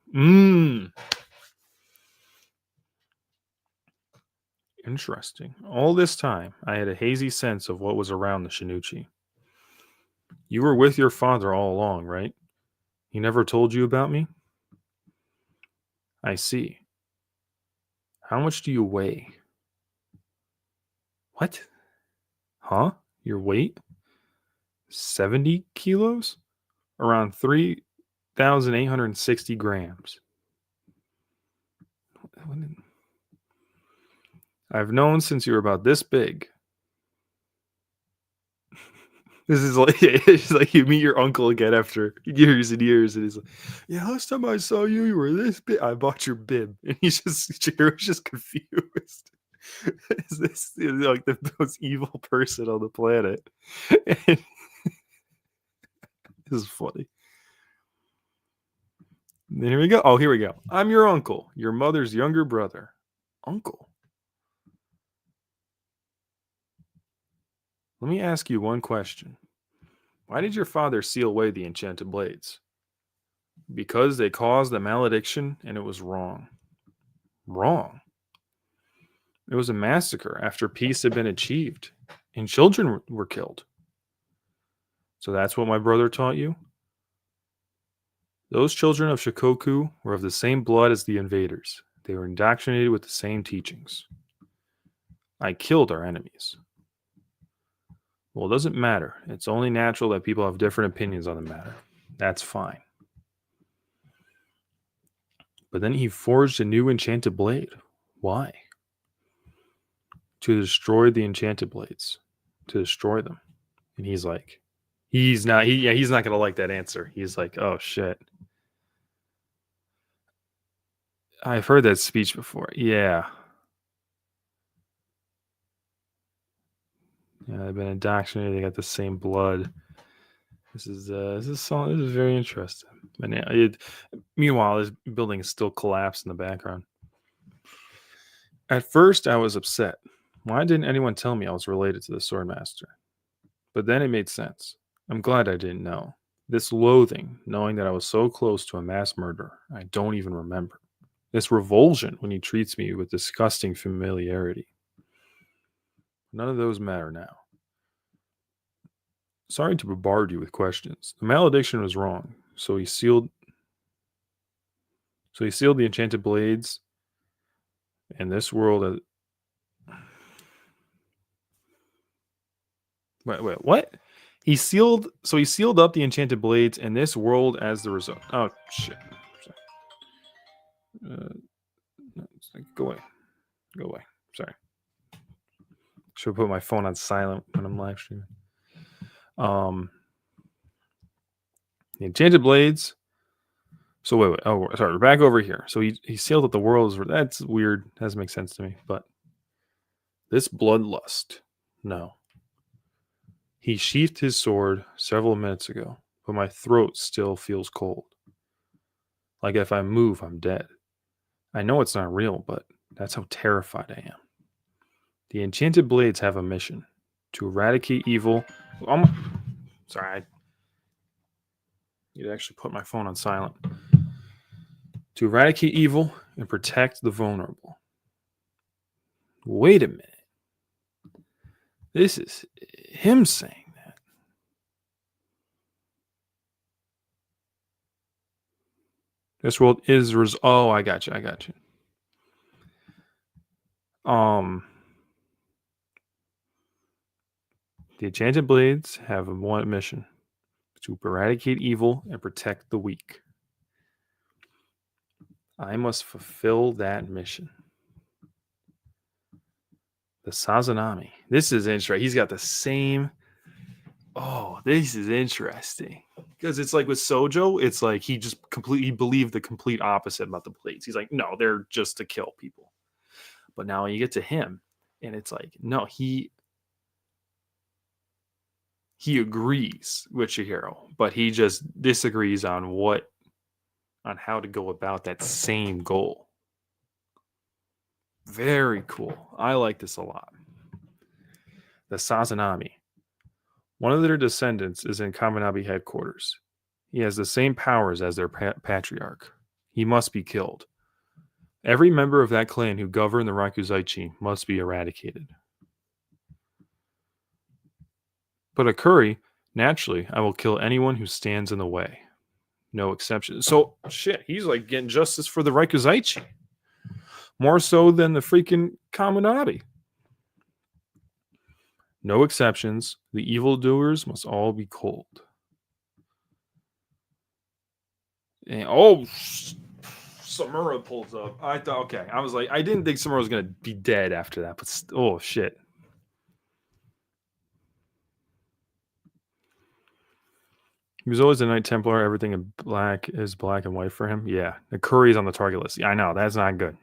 Interesting. All this time, I had a hazy sense of what was around the Shinichi. You were with your father all along, right? He never told you about me? I see. How much do you weigh? What? Huh? Your weight? 70 kilos? Around 3,860 grams. I've known since you were about this big. This is like it's like you meet your uncle again after years and years, and he's like, "Yeah, last time I saw you, you were this big. I bought your bib," and Chihiro's just confused. Is this like the most evil person on the planet? And this is funny. And then here we go. Oh, here we go. I'm your uncle, your mother's younger brother. Uncle. Let me ask you one question. Why did your father seal away the enchanted blades? Because they caused a malediction and it was wrong. Wrong. It was a massacre after peace had been achieved and children were killed. So that's what my brother taught you? Those children of Shikoku were of the same blood as the invaders. They were indoctrinated with the same teachings. I killed our enemies. Well, it doesn't matter. It's only natural that people have different opinions on the matter. That's fine. But then he forged a new enchanted blade. Why? To destroy the enchanted blades. To destroy them. And he's like, he's not gonna like that answer. He's like, oh shit. I've heard that speech before. Yeah. Yeah, they've been indoctrinated. They got the same blood. This is very interesting. And meanwhile, this building is still collapsed in the background. At first, I was upset. Why didn't anyone tell me I was related to the Swordmaster? But then it made sense. I'm glad I didn't know. This loathing, knowing that I was so close to a mass murderer, I don't even remember. This revulsion when he treats me with disgusting familiarity. None of those matter now. Sorry to bombard you with questions. The malediction was wrong, so he sealed the enchanted blades and this world. Wait, what? He sealed up the enchanted blades and this world as the result. Oh shit! Go away, go away. Sorry. Should put my phone on silent when I'm live streaming. The enchanted blades. So wait. Oh, sorry. We're back over here. So he sealed up the world. That's weird. Doesn't make sense to me. But this bloodlust, no. He sheathed his sword several minutes ago, but my throat still feels cold. Like if I move, I'm dead. I know it's not real, but that's how terrified I am. The enchanted blades have a mission to eradicate evil. Sorry, I need to actually put my phone on silent. To eradicate evil and protect the vulnerable. Wait a minute. This is him saying that. This world is oh, I got you. The enchanted blades have one mission: to eradicate evil and protect the weak. I must fulfill that mission. The Sazanami. This is interesting. He's got the same. Oh, this is interesting. Because it's like with Sojo, it's like he just completely believed the complete opposite about the blades. He's like, no, they're just to kill people. But now you get to him, and it's like, no, he agrees with Chihiro, but he just disagrees on how to go about that same goal. Very cool. I like this a lot. The Sazanami. One of their descendants is in Kaminabi headquarters. He has the same powers as their patriarch. He must be killed. Every member of that clan who govern the Rakuzaichi must be eradicated. But Akuri, naturally, I will kill anyone who stands in the way. No exceptions. So, shit, he's like getting justice for the Rakuzaichi. More so than the freaking Kaminari. No exceptions. The evildoers must all be cold. And, Samura pulls up. I thought, okay. I was like, I didn't think Samura was going to be dead after that, but oh, shit. He was always a Knight Templar. Everything in black is black and white for him. Yeah, the Curry's on the target list. Yeah, I know that's not good.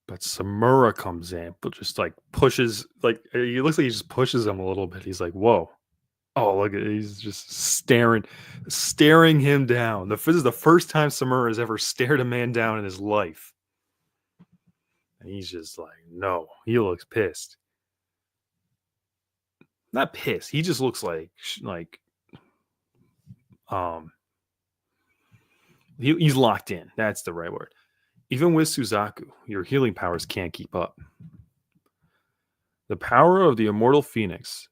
But Samura comes in, but just like pushes, like he looks like he just pushes him a little bit. He's like, "Whoa, oh look at he's just staring him down." This is the first time Samura has ever stared a man down in his life, and he's just like, "No." He looks pissed. Not pissed. He just looks like um he's locked in. That's the right word. Even with Suzaku, your healing powers can't keep up. The power of the immortal phoenix.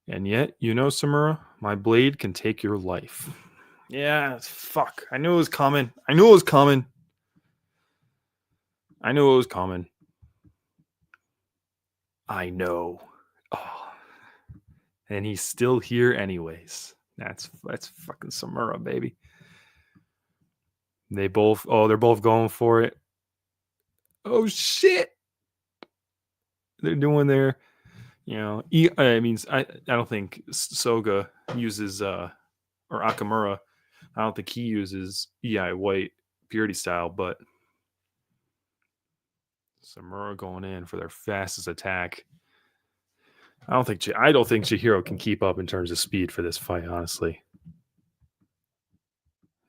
And yet, Samura, my blade can take your life. Yeah, fuck. I knew it was coming. I knew it was coming. I know. Oh. And he's still here anyways. That's fucking Samura, baby. They're both going for it. Oh shit. They're doing their, I don't think Soga uses or Akamura. I don't think he uses EI White Purity style, but Samura going in for their fastest attack. I don't think Chihiro can keep up in terms of speed for this fight, honestly.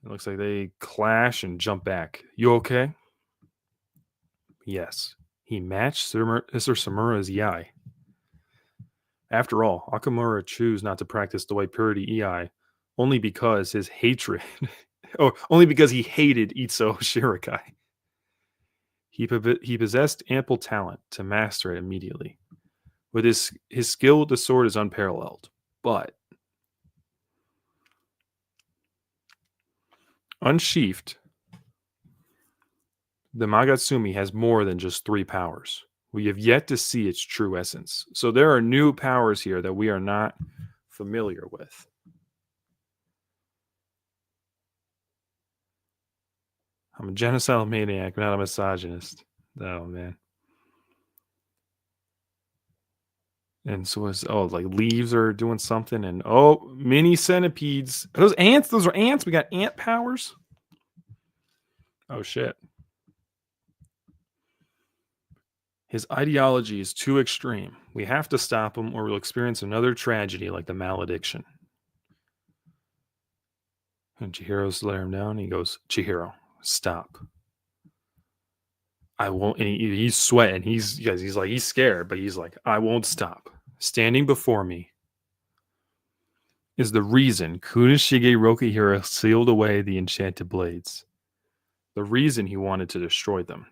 It looks like they clash and jump back. You okay? Yes. He matched Mr. Samura's EI. After all, Akamura chose not to practice the White Purity EI only because his hatred, only because he hated Itzo Shirikai. He possessed ample talent to master it immediately. With his skill with the sword is unparalleled, but unsheathed, the Magatsumi has more than just 3 powers. We have yet to see its true essence. So there are new powers here that we are not familiar with. I'm a genocidal maniac, not a misogynist. Oh, man. And so like leaves are doing something, and mini centipedes. Are those ants? Those are ants. We got ant powers. Oh shit. His ideology is too extreme. We have to stop him, or we'll experience another tragedy like the malediction. And Chihiro's let him down. He goes, Chihiro, stop. I won't. And he's sweating. He's scared, but he's like, I won't stop. Standing before me is the reason Kunishige Rokihira sealed away the enchanted blades. The reason he wanted to destroy them.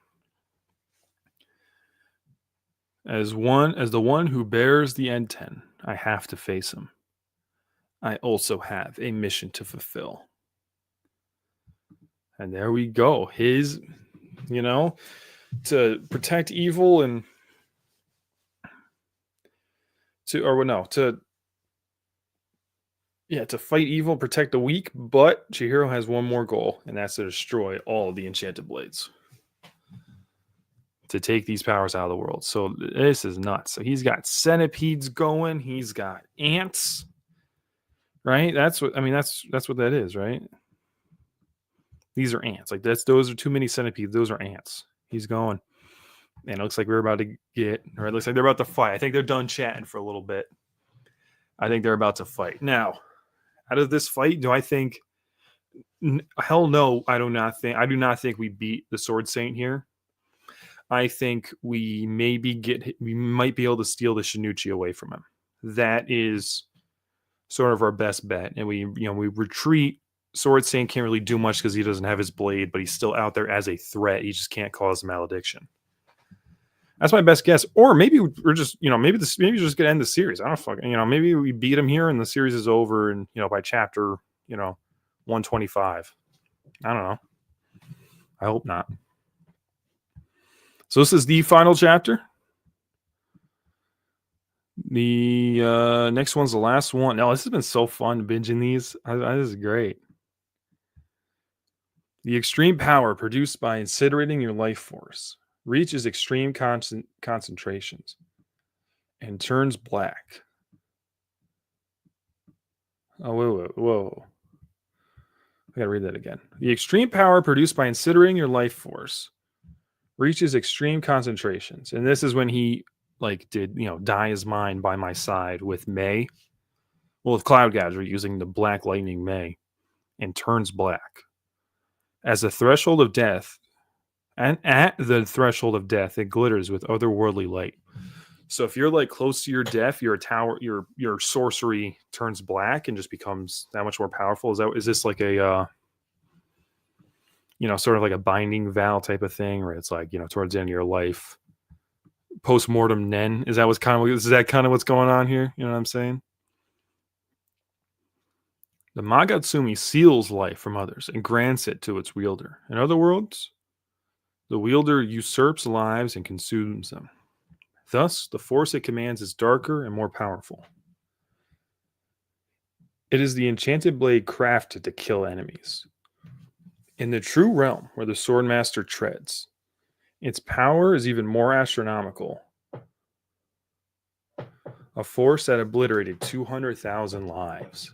As the one who bears the Enten, I have to face him. I also have a mission to fulfill. And there we go. His, to protect evil and to fight evil, protect the weak, but Chihiro has one more goal, and that's to destroy all the enchanted blades. To take these powers out of the world. So this is nuts. So he's got centipedes going, he's got ants. Right? That's what that is, right? These are ants. Like those are too many centipedes. Those are ants. He's going. And it looks like we're about to it looks like they're about to fight. I think they're done chatting for a little bit. I think they're about to fight. Now, out of this fight, do I think hell no, I do not think we beat the Sword Saint here. I think we might be able to steal the Shinichi away from him. That is sort of our best bet. And we retreat. Sword Saint can't really do much because he doesn't have his blade, but he's still out there as a threat. He just can't cause malediction. That's my best guess. Or maybe we're just, maybe we're just gonna end the series. I don't fucking, maybe we beat him here and the series is over, and by chapter, 125. I don't know. I hope not. So this is the final chapter. The next one's the last one. No, this has been so fun binging these. This is great. The extreme power produced by incinerating your life force. reaches extreme concentrations, and turns black. Oh, whoa, whoa, whoa. I gotta read that again. The extreme power produced by incinerating your life force reaches extreme concentrations. And this is when he like did, dye his mind by my side with May. Well, with Cloud Gadget using the Black Lightning May and turns black. As the threshold of death, and at the threshold of death, it glitters with otherworldly light. So if you're like close to your death, your tower, your sorcery turns black and just becomes that much more powerful. Is this like a sort of like a binding vow type of thing, where it's like, towards the end of your life, post mortem nen? Is that kind of what's going on here? You know what I'm saying? The Magatsumi seals life from others and grants it to its wielder. In other words, the wielder usurps lives and consumes them. Thus, the force it commands is darker and more powerful. It is the enchanted blade crafted to kill enemies. In the true realm where the Swordmaster treads, its power is even more astronomical. A force that obliterated 200,000 lives.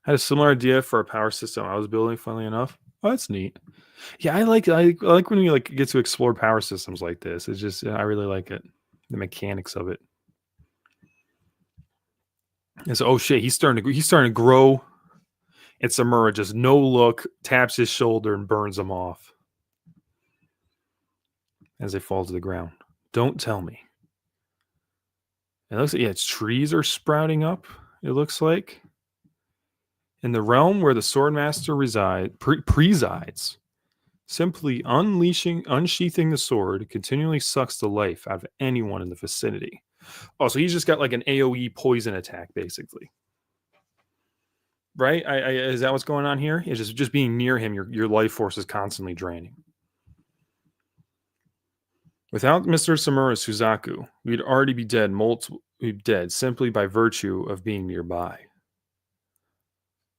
I had a similar idea for a power system I was building, funnily enough. Oh, that's neat. Yeah, I like when you like get to explore power systems like this. It's just I really like it. The mechanics of it. And so, oh shit, he's starting to grow. And Samura just no look, taps his shoulder and burns him off as they fall to the ground. Don't tell me. It looks like, its trees are sprouting up, it looks like. In the realm where the Swordmaster presides, simply unsheathing the sword continually sucks the life out of anyone in the vicinity. Oh, so he's just got like an AoE poison attack, basically. Right? Is that what's going on here? It's just being near him, your life force is constantly draining. Without Mr. Samura Suzaku, we'd already be dead simply by virtue of being nearby.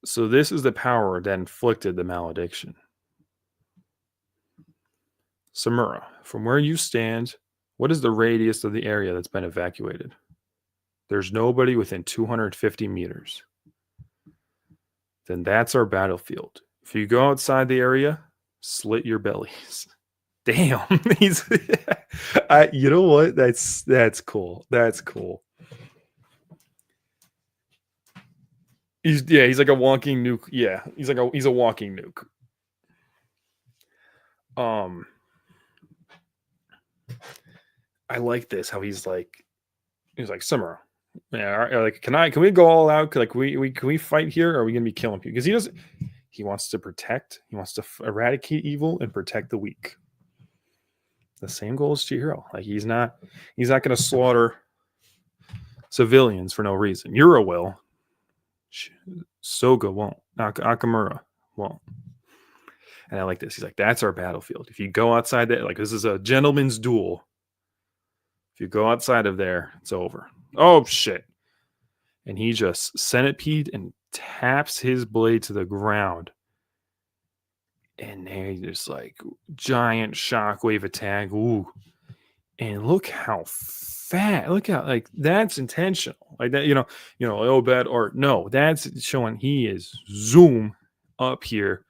So this is the power that inflicted the malediction. Samura, from where you stand, what is the radius of the area that's been evacuated? There's nobody within 250 meters. Then that's our battlefield. If you go outside the area, slit your bellies. Damn, he's. You know what? That's cool. That's cool. He's like a walking nuke. Yeah, he's a walking nuke. I like this. How he's like Summer. Yeah, like can we go all out? Like can we fight here? Or are we gonna be killing people? Because he wants to protect. He wants to eradicate evil and protect the weak. The same goal as Chihiro. Like he's not gonna slaughter civilians for no reason. Yura will. Soga won't. Akamura won't. And I like this. He's like, that's our battlefield. If you go outside that, like this is a gentleman's duel. If you go outside of there, it's over. Oh shit. And he just centipede and taps his blade to the ground. And there there's like giant shockwave attack. Ooh. And look how fat. Look how like that's intentional. Like that, oh bad art. No, that's showing he is zoom up here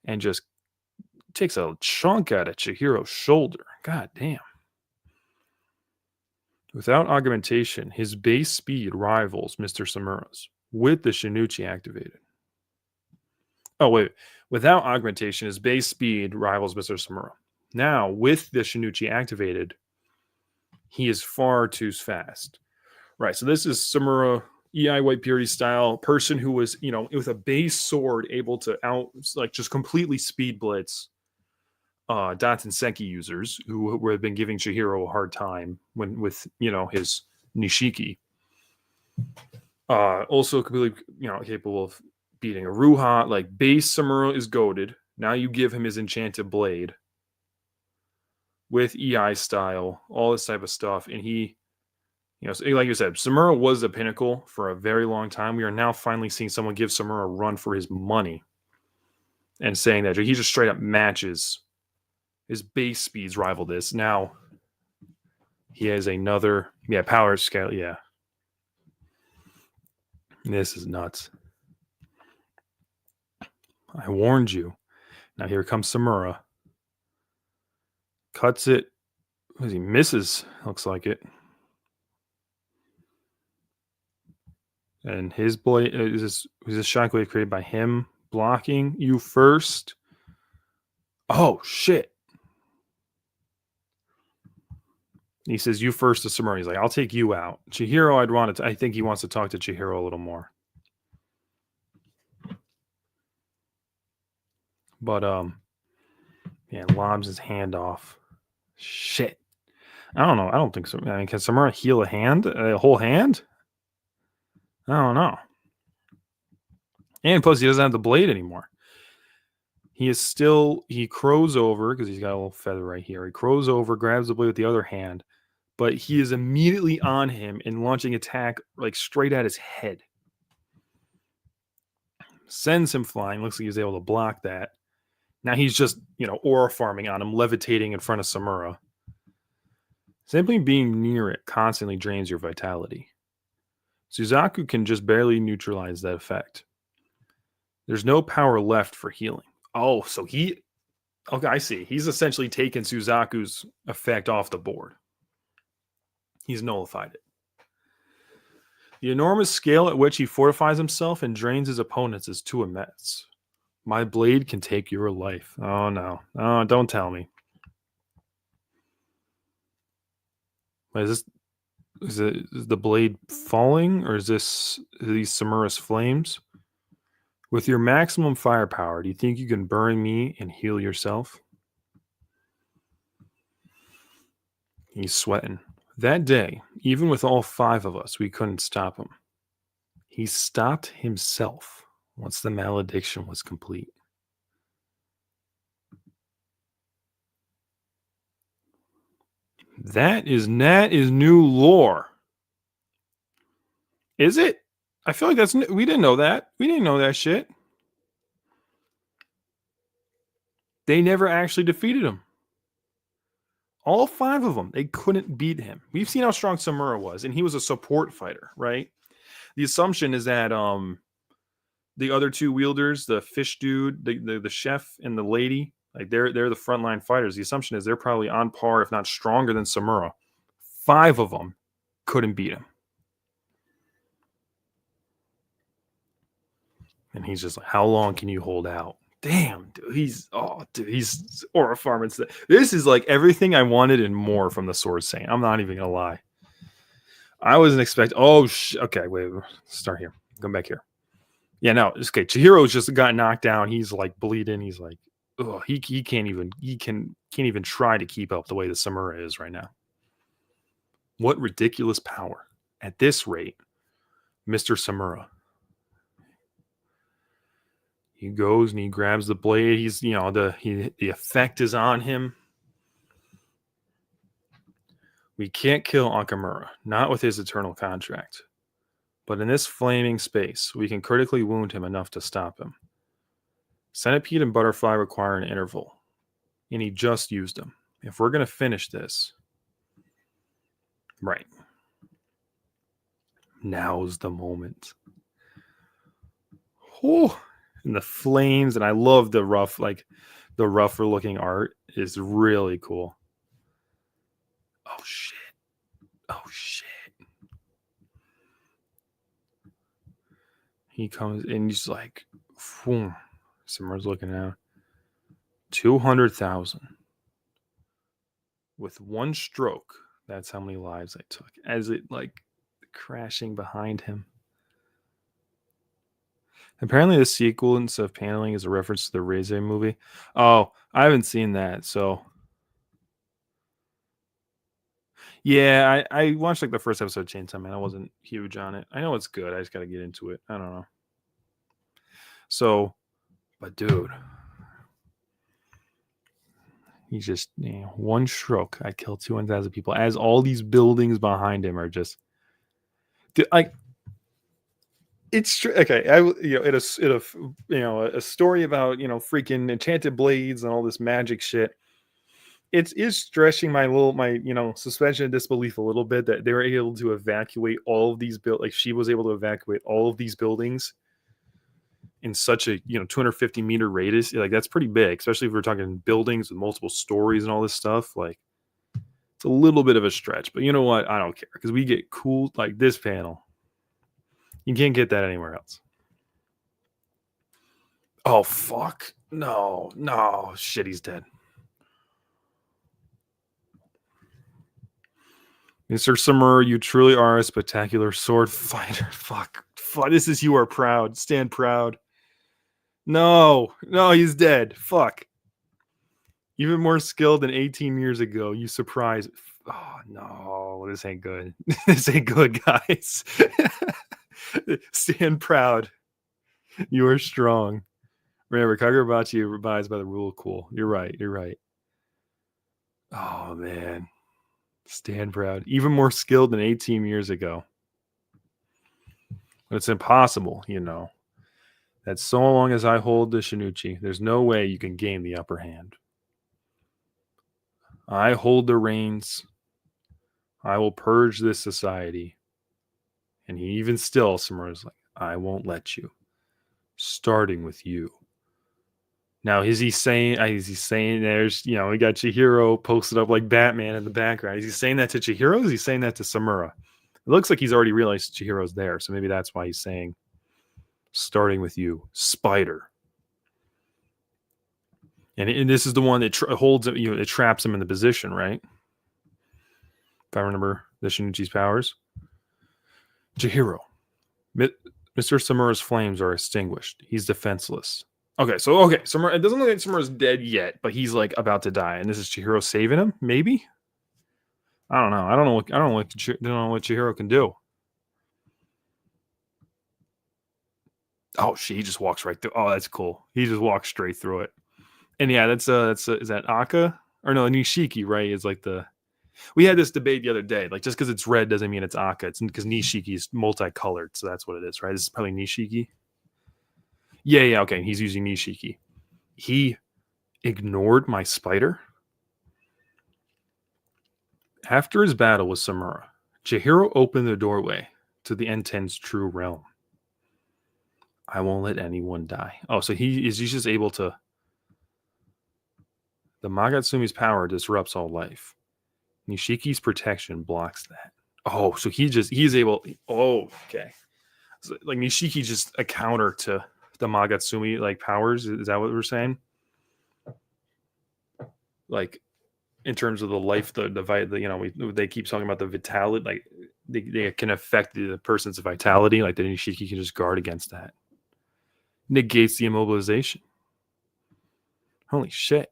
and just takes a chunk out of Chihiro's shoulder. God damn. Without augmentation, his base speed rivals Mr. Samura's with the Shinichi activated. Oh, wait. Without augmentation, his base speed rivals Mr. Samura. Now, with the Shinichi activated, he is far too fast. Right, so this is Samura, EI White Purity style, person who was, with a base sword able to just completely speed blitz Daten users who have been giving Chihiro a hard time with his Nishiki. Also completely capable of beating a Ruha. Like base Samura is goaded. Now you give him his enchanted blade with EI style, all this type of stuff, and he, like you said, Samura was the pinnacle for a very long time. We are now finally seeing someone give Samura a run for his money. and saying that he just straight up matches his base speeds rival this. Now he has another power scale. Yeah. This is nuts. I warned you. Now here comes Samura. Cuts it. He misses. Looks like it. And his blade is this shockwave created by him blocking you first? Oh shit! He says you first to Samura. He's like, I'll take you out. Chihiro, I think he wants to talk to Chihiro a little more. But lobs his hand off. Shit. I don't know. I don't think so. I mean, can Samura heal a whole hand? I don't know. And plus, he doesn't have the blade anymore. He crows over because he's got a little feather right here. He crows over, grabs the blade with the other hand, but he is immediately on him and launching attack like straight at his head. Sends him flying. Looks like he's able to block that. Now he's just, aura farming on him, levitating in front of Samura. Simply being near it constantly drains your vitality. Suzaku can just barely neutralize that effect. There's no power left for healing. Oh, so okay, I see. He's essentially taken Suzaku's effect off the board. He's nullified it. The enormous scale at which he fortifies himself and drains his opponents is too immense. My blade can take your life. Oh, no. Oh, don't tell me. Is the blade falling, or is these Samura's flames? With your maximum firepower, do you think you can burn me and heal yourself? He's sweating. That day, even with all 5 of us, we couldn't stop him. He stopped himself once the malediction was complete. That is new lore. Is it? I feel like we didn't know that. We didn't know that shit. They never actually defeated him. All 5 of them, they couldn't beat him. We've seen how strong Samura was, and he was a support fighter, right? The assumption is that the other 2 wielders, the fish dude, the chef, and the lady, like they're the frontline fighters. The assumption is they're probably on par, if not stronger than Samura. 5 of them couldn't beat him. And he's just like, how long can you hold out? Damn, dude, he's aura farming. This is like everything I wanted and more from the Sword Saint. I'm not even gonna lie. I wasn't expecting. Okay, wait. Start here. Come back here. Yeah, no, it's okay. Chihiro's just got knocked down. He's like bleeding. He's like, he can't even try to keep up the way the Samura is right now. What ridiculous power at this rate, Mr. Samura. He goes and he grabs the blade. He's, the effect is on him. We can't kill Akamura, not with his eternal contract. But in this flaming space, we can critically wound him enough to stop him. Centipede and Butterfly require an interval, and he just used them. If we're going to finish this, right, now's the moment. Oh, and the flames, and I love the rougher looking art is really cool. Oh shit. He comes and he's like, boom. Samura's looking out. 200,000. With one stroke, that's how many lives I took. As it like crashing behind him. Apparently the sequence of paneling is a reference to the Reze movie. Oh, I haven't seen that, so yeah, I watched like the first episode of Chainsaw Man. I wasn't huge on it. I know it's good. I just got to get into it. I don't know. So, but dude, he's just one stroke. I killed 200,000 people. As all these buildings behind him are just like Okay. A story about freaking enchanted blades and all this magic shit. It is stretching my suspension of disbelief a little bit that they were able to evacuate all of these like she was able to evacuate all of these buildings in such a 250-meter radius. Like that's pretty big, especially if we're talking buildings with multiple stories and all this stuff. Like it's a little bit of a stretch, but you know what? I don't care because we get cool like this panel. You can't get that anywhere else. Oh fuck! No, shit, he's dead. Mr. Samura, you truly are a spectacular sword fighter. Fuck. This is you are proud. Stand proud. No, he's dead. Fuck. Even more skilled than 18 years ago. You surprise. Oh no, this ain't good. This ain't good, guys. Stand proud. You are strong. Remember, Kagurabachi abides by the rule of cool. You're right. Oh man. Stand proud. Even more skilled than 18 years ago. But it's impossible, that so long as I hold the Shinichi, there's no way you can gain the upper hand. I hold the reins. I will purge this society. And he even still, Samura's like, I won't let you. Starting with you. Now, is he saying there's, we got Chihiro posted up like Batman in the background. Is he saying that to Chihiro? Or is he saying that to Samura? It looks like he's already realized Chihiro's there. So maybe that's why he's saying, starting with you, Spider. And this is the one that holds it, it traps him in the position, right? If I remember the Shinichi's powers. Chihiro. Mr. Samura's flames are extinguished. He's defenseless. Samura, it doesn't look like Samura's dead yet, but he's like about to die, and this is Chihiro saving him. Maybe. I don't know. I don't know what Chihiro can do. Oh shit! He just walks right through. Oh, that's cool. He just walks straight through it. And yeah, that's is that Aka or no Nishiki? Right? Is like we had this debate the other day. Like just because it's red doesn't mean it's Aka. It's because Nishiki is multicolored, so that's what it is, right? This is probably Nishiki. Yeah. Okay, he's using Nishiki. He ignored my spider. After his battle with Samura, Chihiro opened the doorway to the N10's true realm. I won't let anyone die. Oh, so he's just able to. The Magatsumi's power disrupts all life. Nishiki's protection blocks that. Oh, so he's able. Oh, okay. So, like Nishiki just a counter to the Magatsumi like powers. Is that what we're saying? Like in terms of the life, they keep talking about the vitality. Like they can affect the person's vitality. Like the Nishiki can just guard against that. Negates the immobilization. Holy shit.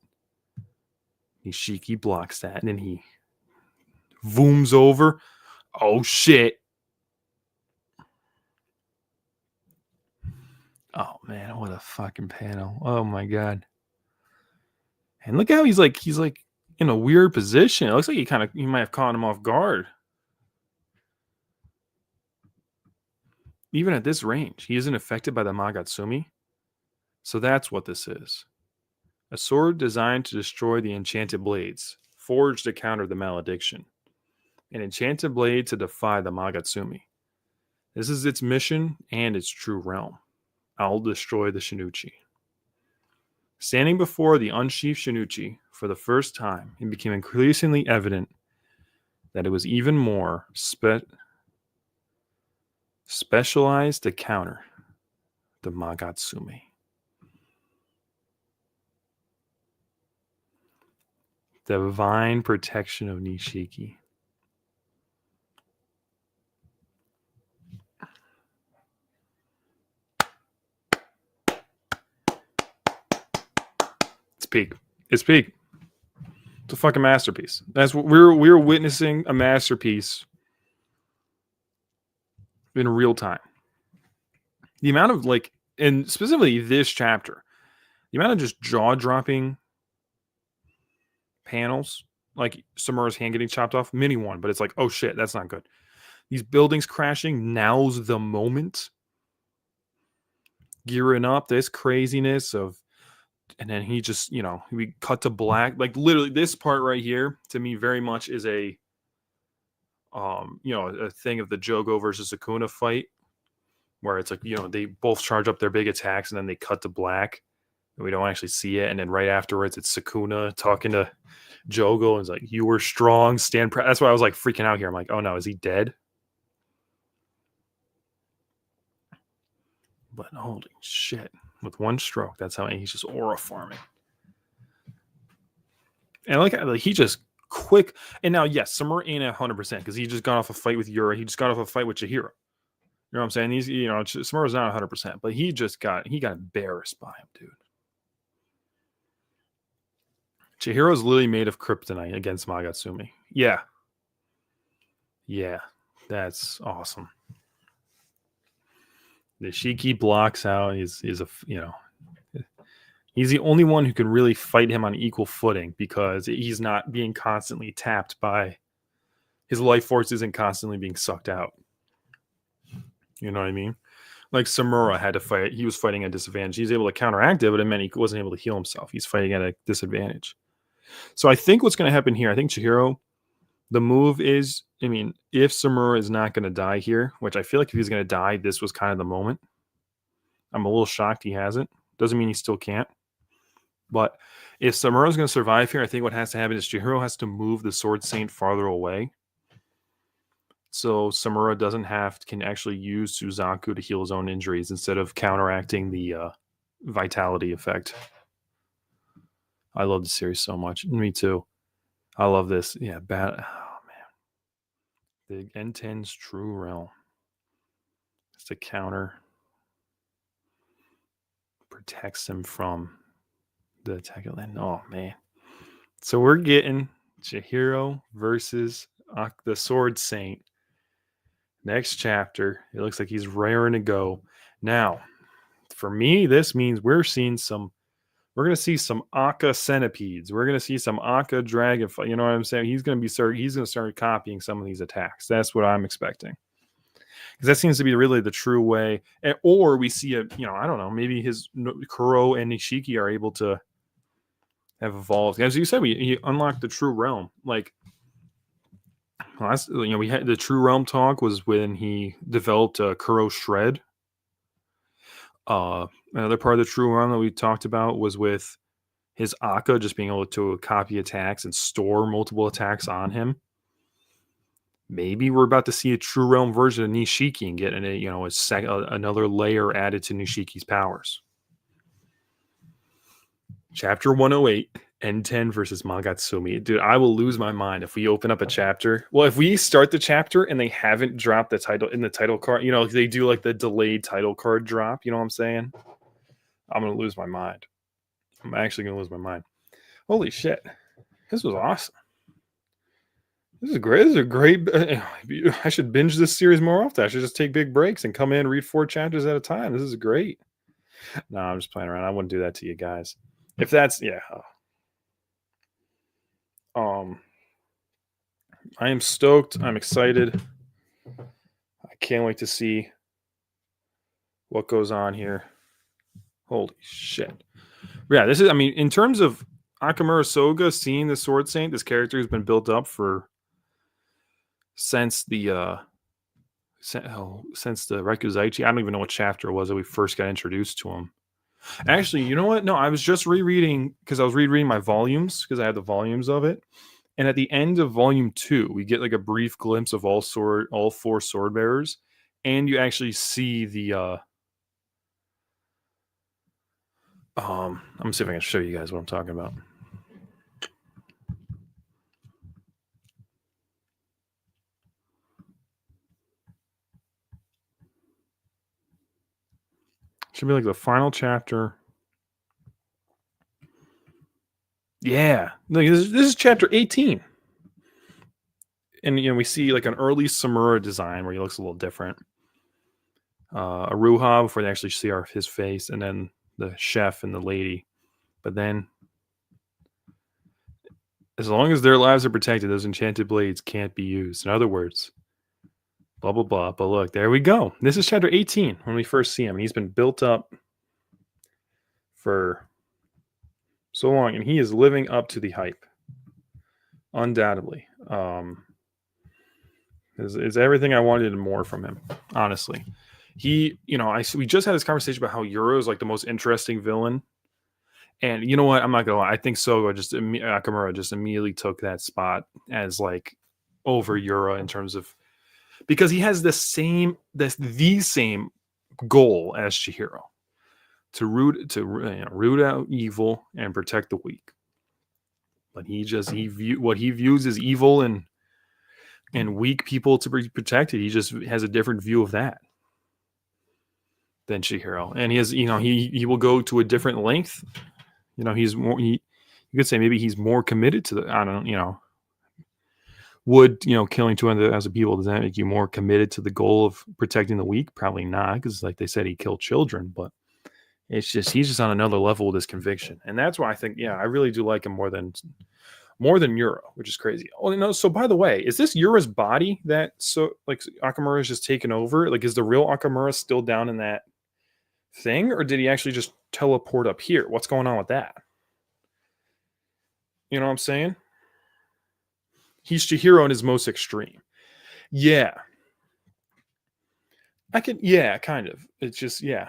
Nishiki blocks that, and then he zooms over. Oh shit. Oh man, what a fucking panel. Oh my god. And look how he's like in a weird position. It looks like he might have caught him off guard. Even at this range, he isn't affected by the Magatsumi. So that's what this is. A sword designed to destroy the enchanted blades, forged to counter the malediction. An enchanted blade to defy the Magatsumi. This is its mission and its true realm. I'll destroy the Shinichi. Standing before the unsheathed Shinichi for the first time, it became increasingly evident that it was even more specialized to counter the Magatsumi. The divine protection of Nishiki. It's peak. It's a fucking masterpiece. That's what we're witnessing, a masterpiece in real time. The amount of and specifically this chapter, the amount of just jaw-dropping panels, like Samura's hand getting chopped off, mini one, but it's like, oh shit, that's not good. These buildings crashing, now's the moment. gearing up, this craziness of, and then he just, we cut to black. Like literally, this part right here to me very much is a thing of the Jogo versus Akuna fight, where it's like, they both charge up their big attacks and then they cut to black and we don't actually see it. And then right afterwards, it's Sakuna talking to Jogo and it's like, "You were strong, stand proud." That's why I was like freaking out here. I'm like, oh no, is he dead? But holy shit, with one stroke, that's how he's just aura farming. And like he just quick. And now, yes, Samura ain't 100% because he just got off a fight with Yura. He just got off a fight with Chihiro. You know what I'm saying? He's, Samura's not 100%, but he got embarrassed by him, dude. Chihiro's literally made of kryptonite against Magatsumi. Yeah. Yeah. That's awesome. Nishiki blocks out. He's the only one who can really fight him on equal footing because he's not being constantly tapped by his life force isn't constantly being sucked out. You know what I mean? Like Samura had to fight. He was fighting at a disadvantage. He's able to counteract it, but it meant he wasn't able to heal himself. He's fighting at a disadvantage. So I think what's going to happen here, I think Chihiro, the move is, if Samura is not going to die here, which I feel like if he's going to die, this was kind of the moment. I'm a little shocked he hasn't. Doesn't mean he still can't. But if Samura is going to survive here, I think what has to happen is Chihiro has to move the Sword Saint farther away. So Samura can actually use Suzaku to heal his own injuries instead of counteracting the vitality effect. I love the series so much. Me too. I love this. Yeah, oh man. The N10's True Realm. It's a counter. Protects him from the attack of land. Oh man. So we're getting Chihiro versus the Sword Saint. Next chapter. It looks like he's raring to go. Now, for me, this means we're going to see some Akka centipedes. We're going to see some Akka dragonfly. You know what I'm saying? He's going to start copying some of these attacks. That's what I'm expecting. Because that seems to be really the true way. Or we see I don't know, maybe his Kuro and Nishiki are able to have evolved. As you said, he unlocked the True Realm. Like, we had the True Realm talk was when he developed Kuro Shred. Another part of the True Realm that we talked about was with his Akka just being able to copy attacks and store multiple attacks on him. Maybe we're about to see a True Realm version of Nishiki and get another layer added to Nishiki's powers. Chapter 108, N10 versus Magatsumi. Dude, I will lose my mind if we open up a chapter. Well, if we start the chapter and they haven't dropped the title in the title card, they do like the delayed title card drop. You know what I'm saying? I'm going to lose my mind. I'm actually going to lose my mind. Holy shit. This was awesome. This is great. This is great. I should binge this series more often. I should just take big breaks and come in and read 4 chapters at a time. This is great. No, I'm just playing around. I wouldn't do that to you guys. If that's, yeah. I am stoked. I'm excited. I can't wait to see what goes on here. Holy shit. Yeah, this is, in terms of Akamura Soga, seeing the Sword Saint, this character has been built up since the Rekuzaichi. I don't even know what chapter it was that we first got introduced to him. Actually, you know what? No, I was just rereading because I was rereading my volumes because I had the volumes of it. And at the end of volume 2, we get like a brief glimpse of all 4 sword bearers, and you actually see the I'm gonna see if I can show you guys what I'm talking about. Should be like the final chapter. Yeah, like this is chapter 18. And we see like an early Samura design where he looks a little different. Aruha before they actually see his face, and then the chef and the lady. But then, as long as their lives are protected, those enchanted blades can't be used. In other words, blah blah blah. But look, there we go. This is chapter 18 when we first see him. He's been built up for so long, and he is living up to the hype, undoubtedly. Is everything I wanted and more from him, honestly. We just had this conversation about how Euro is like the most interesting villain, and you know what? I'm not gonna lie. I think Sogo Akamura just immediately took that spot as like over Euro in terms of because he has the same goal as Chihiro to root out evil and protect the weak. But what he views as evil and weak people to be protected. He just has a different view of that than Chihiro, and he has he will go to a different length. He's more. You could say maybe he's more committed to the. I don't would killing 200,000 people, does that make you more committed to the goal of protecting the weak? Probably not, because like they said, he killed children. But it's just he's just on another level with his conviction, and that's why I think I really do like him more than Yura, which is crazy. Oh no! So by the way, is this Yura's body that Akamura is just taken over? Like, is the real Akamura still down in that thing, or did he actually just teleport up here? What's going on with that? You know what I'm saying? He's Chihiro in his most extreme. Yeah. Kind of. It's just, yeah.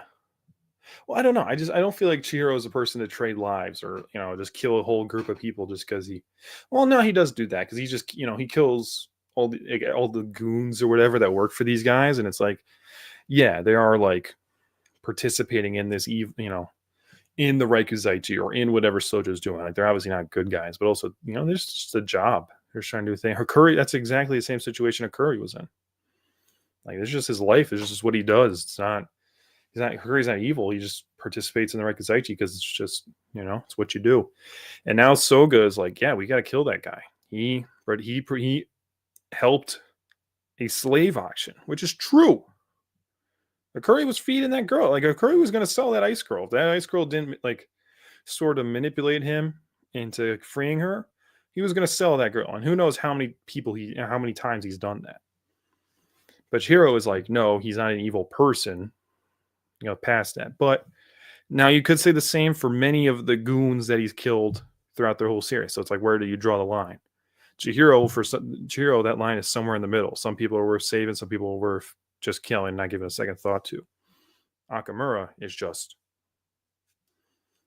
Well, I don't know. I don't feel like Chihiro is a person to trade lives or, just kill a whole group of people just because well, no, he does do that because he just, he kills all the goons or whatever that work for these guys. And it's like, yeah, they are like participating in this, in the Raikuzaichi or in whatever Sojo's doing. Like, they're obviously not good guys, but also, there's just a job. They're trying to do a thing. Hakuri, that's exactly the same situation Hakuri was in. Like, it's just his life. It's just what he does. Hakuri's not evil. He just participates in the Raikuzaichi because it's just, it's what you do. And now Soga is like, yeah, we got to kill that guy. He helped a slave auction, which is true. Hakuri was feeding that girl. Like, Hakuri was going to sell that ice girl. If that ice girl didn't sort of manipulate him into freeing her, he was going to sell that girl. And who knows how many times he's done that. But Chihiro is like, no, he's not an evil person. Past that. But now you could say the same for many of the goons that he's killed throughout their whole series. So it's like, where do you draw the line? Chihiro, that line is somewhere in the middle. Some people are worth saving. Some people are worth just killing, not giving a second thought to. Akamura is just,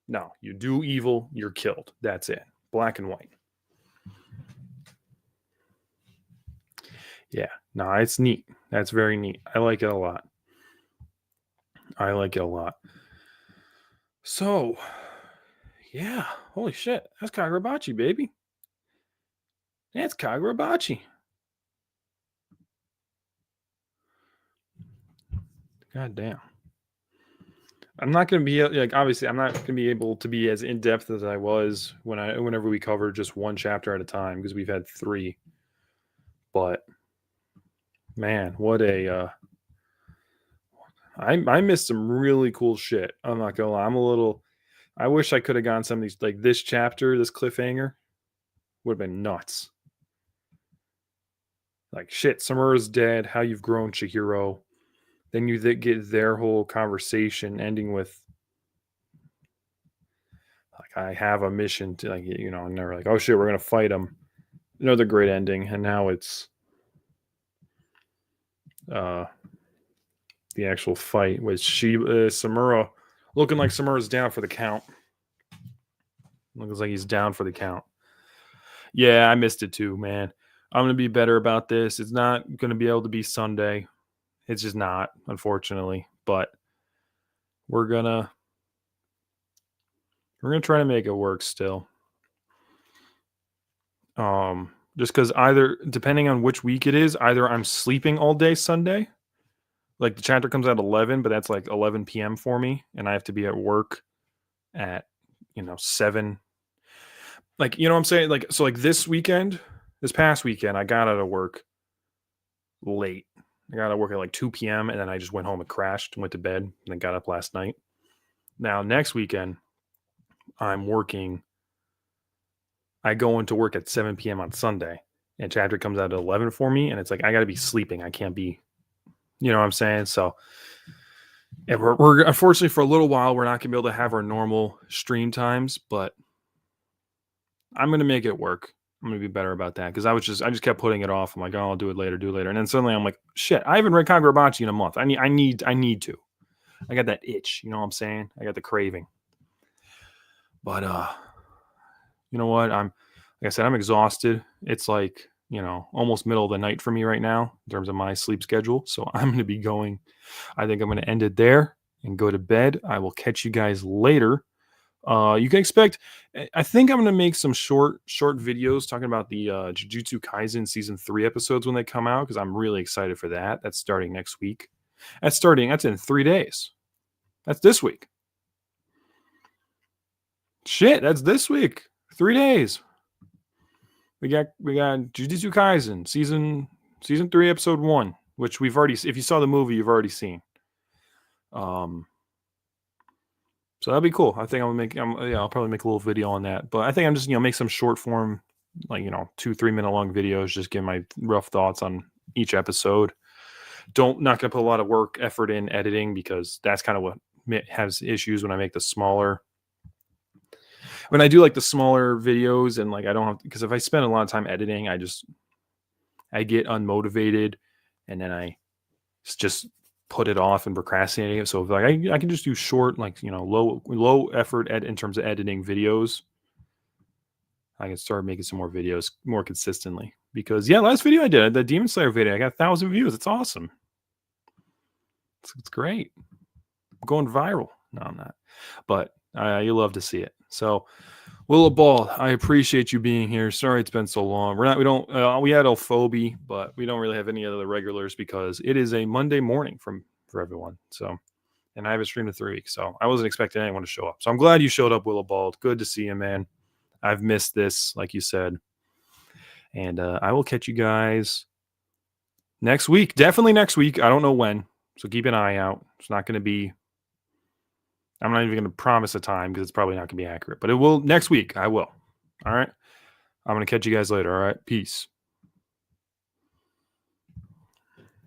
no, you do evil, you're killed. That's it. Black and white. Yeah, no, it's neat. That's very neat. I like it a lot. So, yeah, holy shit. That's Kagurabachi, baby. That's Kagurabachi. God damn. I'm not going to be obviously I'm not going to be able to be as in depth as I was whenever we cover just one chapter at a time because we've had 3. But man, what a I missed some really cool shit. I'm not gonna lie. I wish I could have gotten some of these, like this chapter, this cliffhanger would have been nuts. Like, shit, Samura's dead. How you've grown, Chihiro. Then you get their whole conversation ending with, like, I have a mission to, like, and they're like, oh shit, we're gonna fight him. Another great ending, and now it's the actual fight with Samura, looking like Samura's down for the count. Looks like he's down for the count. Yeah, I missed it too, man. I'm going to be better about this. It's not going to be able to be Sunday. It's just not, unfortunately. But we're going to try to make it work still. Just because either, depending on which week it is, either I'm sleeping all day Sunday. Like, the chapter comes out at 11, but that's like 11 p.m. for me. And I have to be at work at, 7. Like, you know what I'm saying? Like, so like this past weekend, I got out of work late. I got out of work at like 2 p.m. and then I just went home and crashed and went to bed and then got up last night. Now, next weekend, I'm working. I go into work at 7 p.m. on Sunday and chapter comes out at 11 for me. And it's like, I got to be sleeping. I can't be, you know what I'm saying? So Yeah, we're unfortunately for a little while we're not gonna be able to have our normal stream times, but I'm gonna make it work. I'm gonna be better about that because I just kept putting it off. I'm like, oh, I'll do it later, and then suddenly I'm like, shit, I haven't read Kagurabachi in a month. I need to. I got that itch. You know what I'm saying? I got the craving. But you know what? Like I said, I'm exhausted. It's like, almost middle of the night for me right now in terms of my sleep schedule. So I'm going to be going. I think I'm going to end it there and go to bed. I will catch you guys later. You can expect. I think I'm going to make some short videos talking about the Jujutsu Kaisen season 3 episodes when they come out because I'm really excited for that. That's starting next week. That's in 3 days. That's this week. Shit, that's this week. 3 days. We got Jujutsu Kaisen season 3 episode 1, which we've already. If you saw the movie, you've already seen. Um, so that'll be cool. I think I'll probably make a little video on that. But I think I'm just make some short form, like 2-3 minute long videos, just give my rough thoughts on each episode. Not gonna put a lot of effort in editing because that's kind of what has issues when I make the smaller. When I do like the smaller videos and like I don't have because if I spend a lot of time editing, I get unmotivated and then I just put it off and procrastinating it. So if, like I can just do short, like low effort in terms of editing videos. I can start making some more videos more consistently because last video I did the Demon Slayer video, I got 1,000 views. It's awesome. It's great. I'm going viral. No, I'm not, but you love to see it. So. Willow Ball, I appreciate you being here. Sorry it's been so long. We had Ophobi, but we don't really have any other regulars because it is a Monday morning for everyone. So, and I haven't streamed in 3 weeks, so I wasn't expecting anyone to show up. So I'm glad you showed up, Willow Ball. Good to see you, man. I've missed this, like you said, and I will catch you guys next week. Definitely next week. I don't know when, so keep an eye out. It's not going to be. I'm not even going to promise a time because it's probably not going to be accurate, but it will next week. I will. All right. I'm going to catch you guys later. All right. Peace.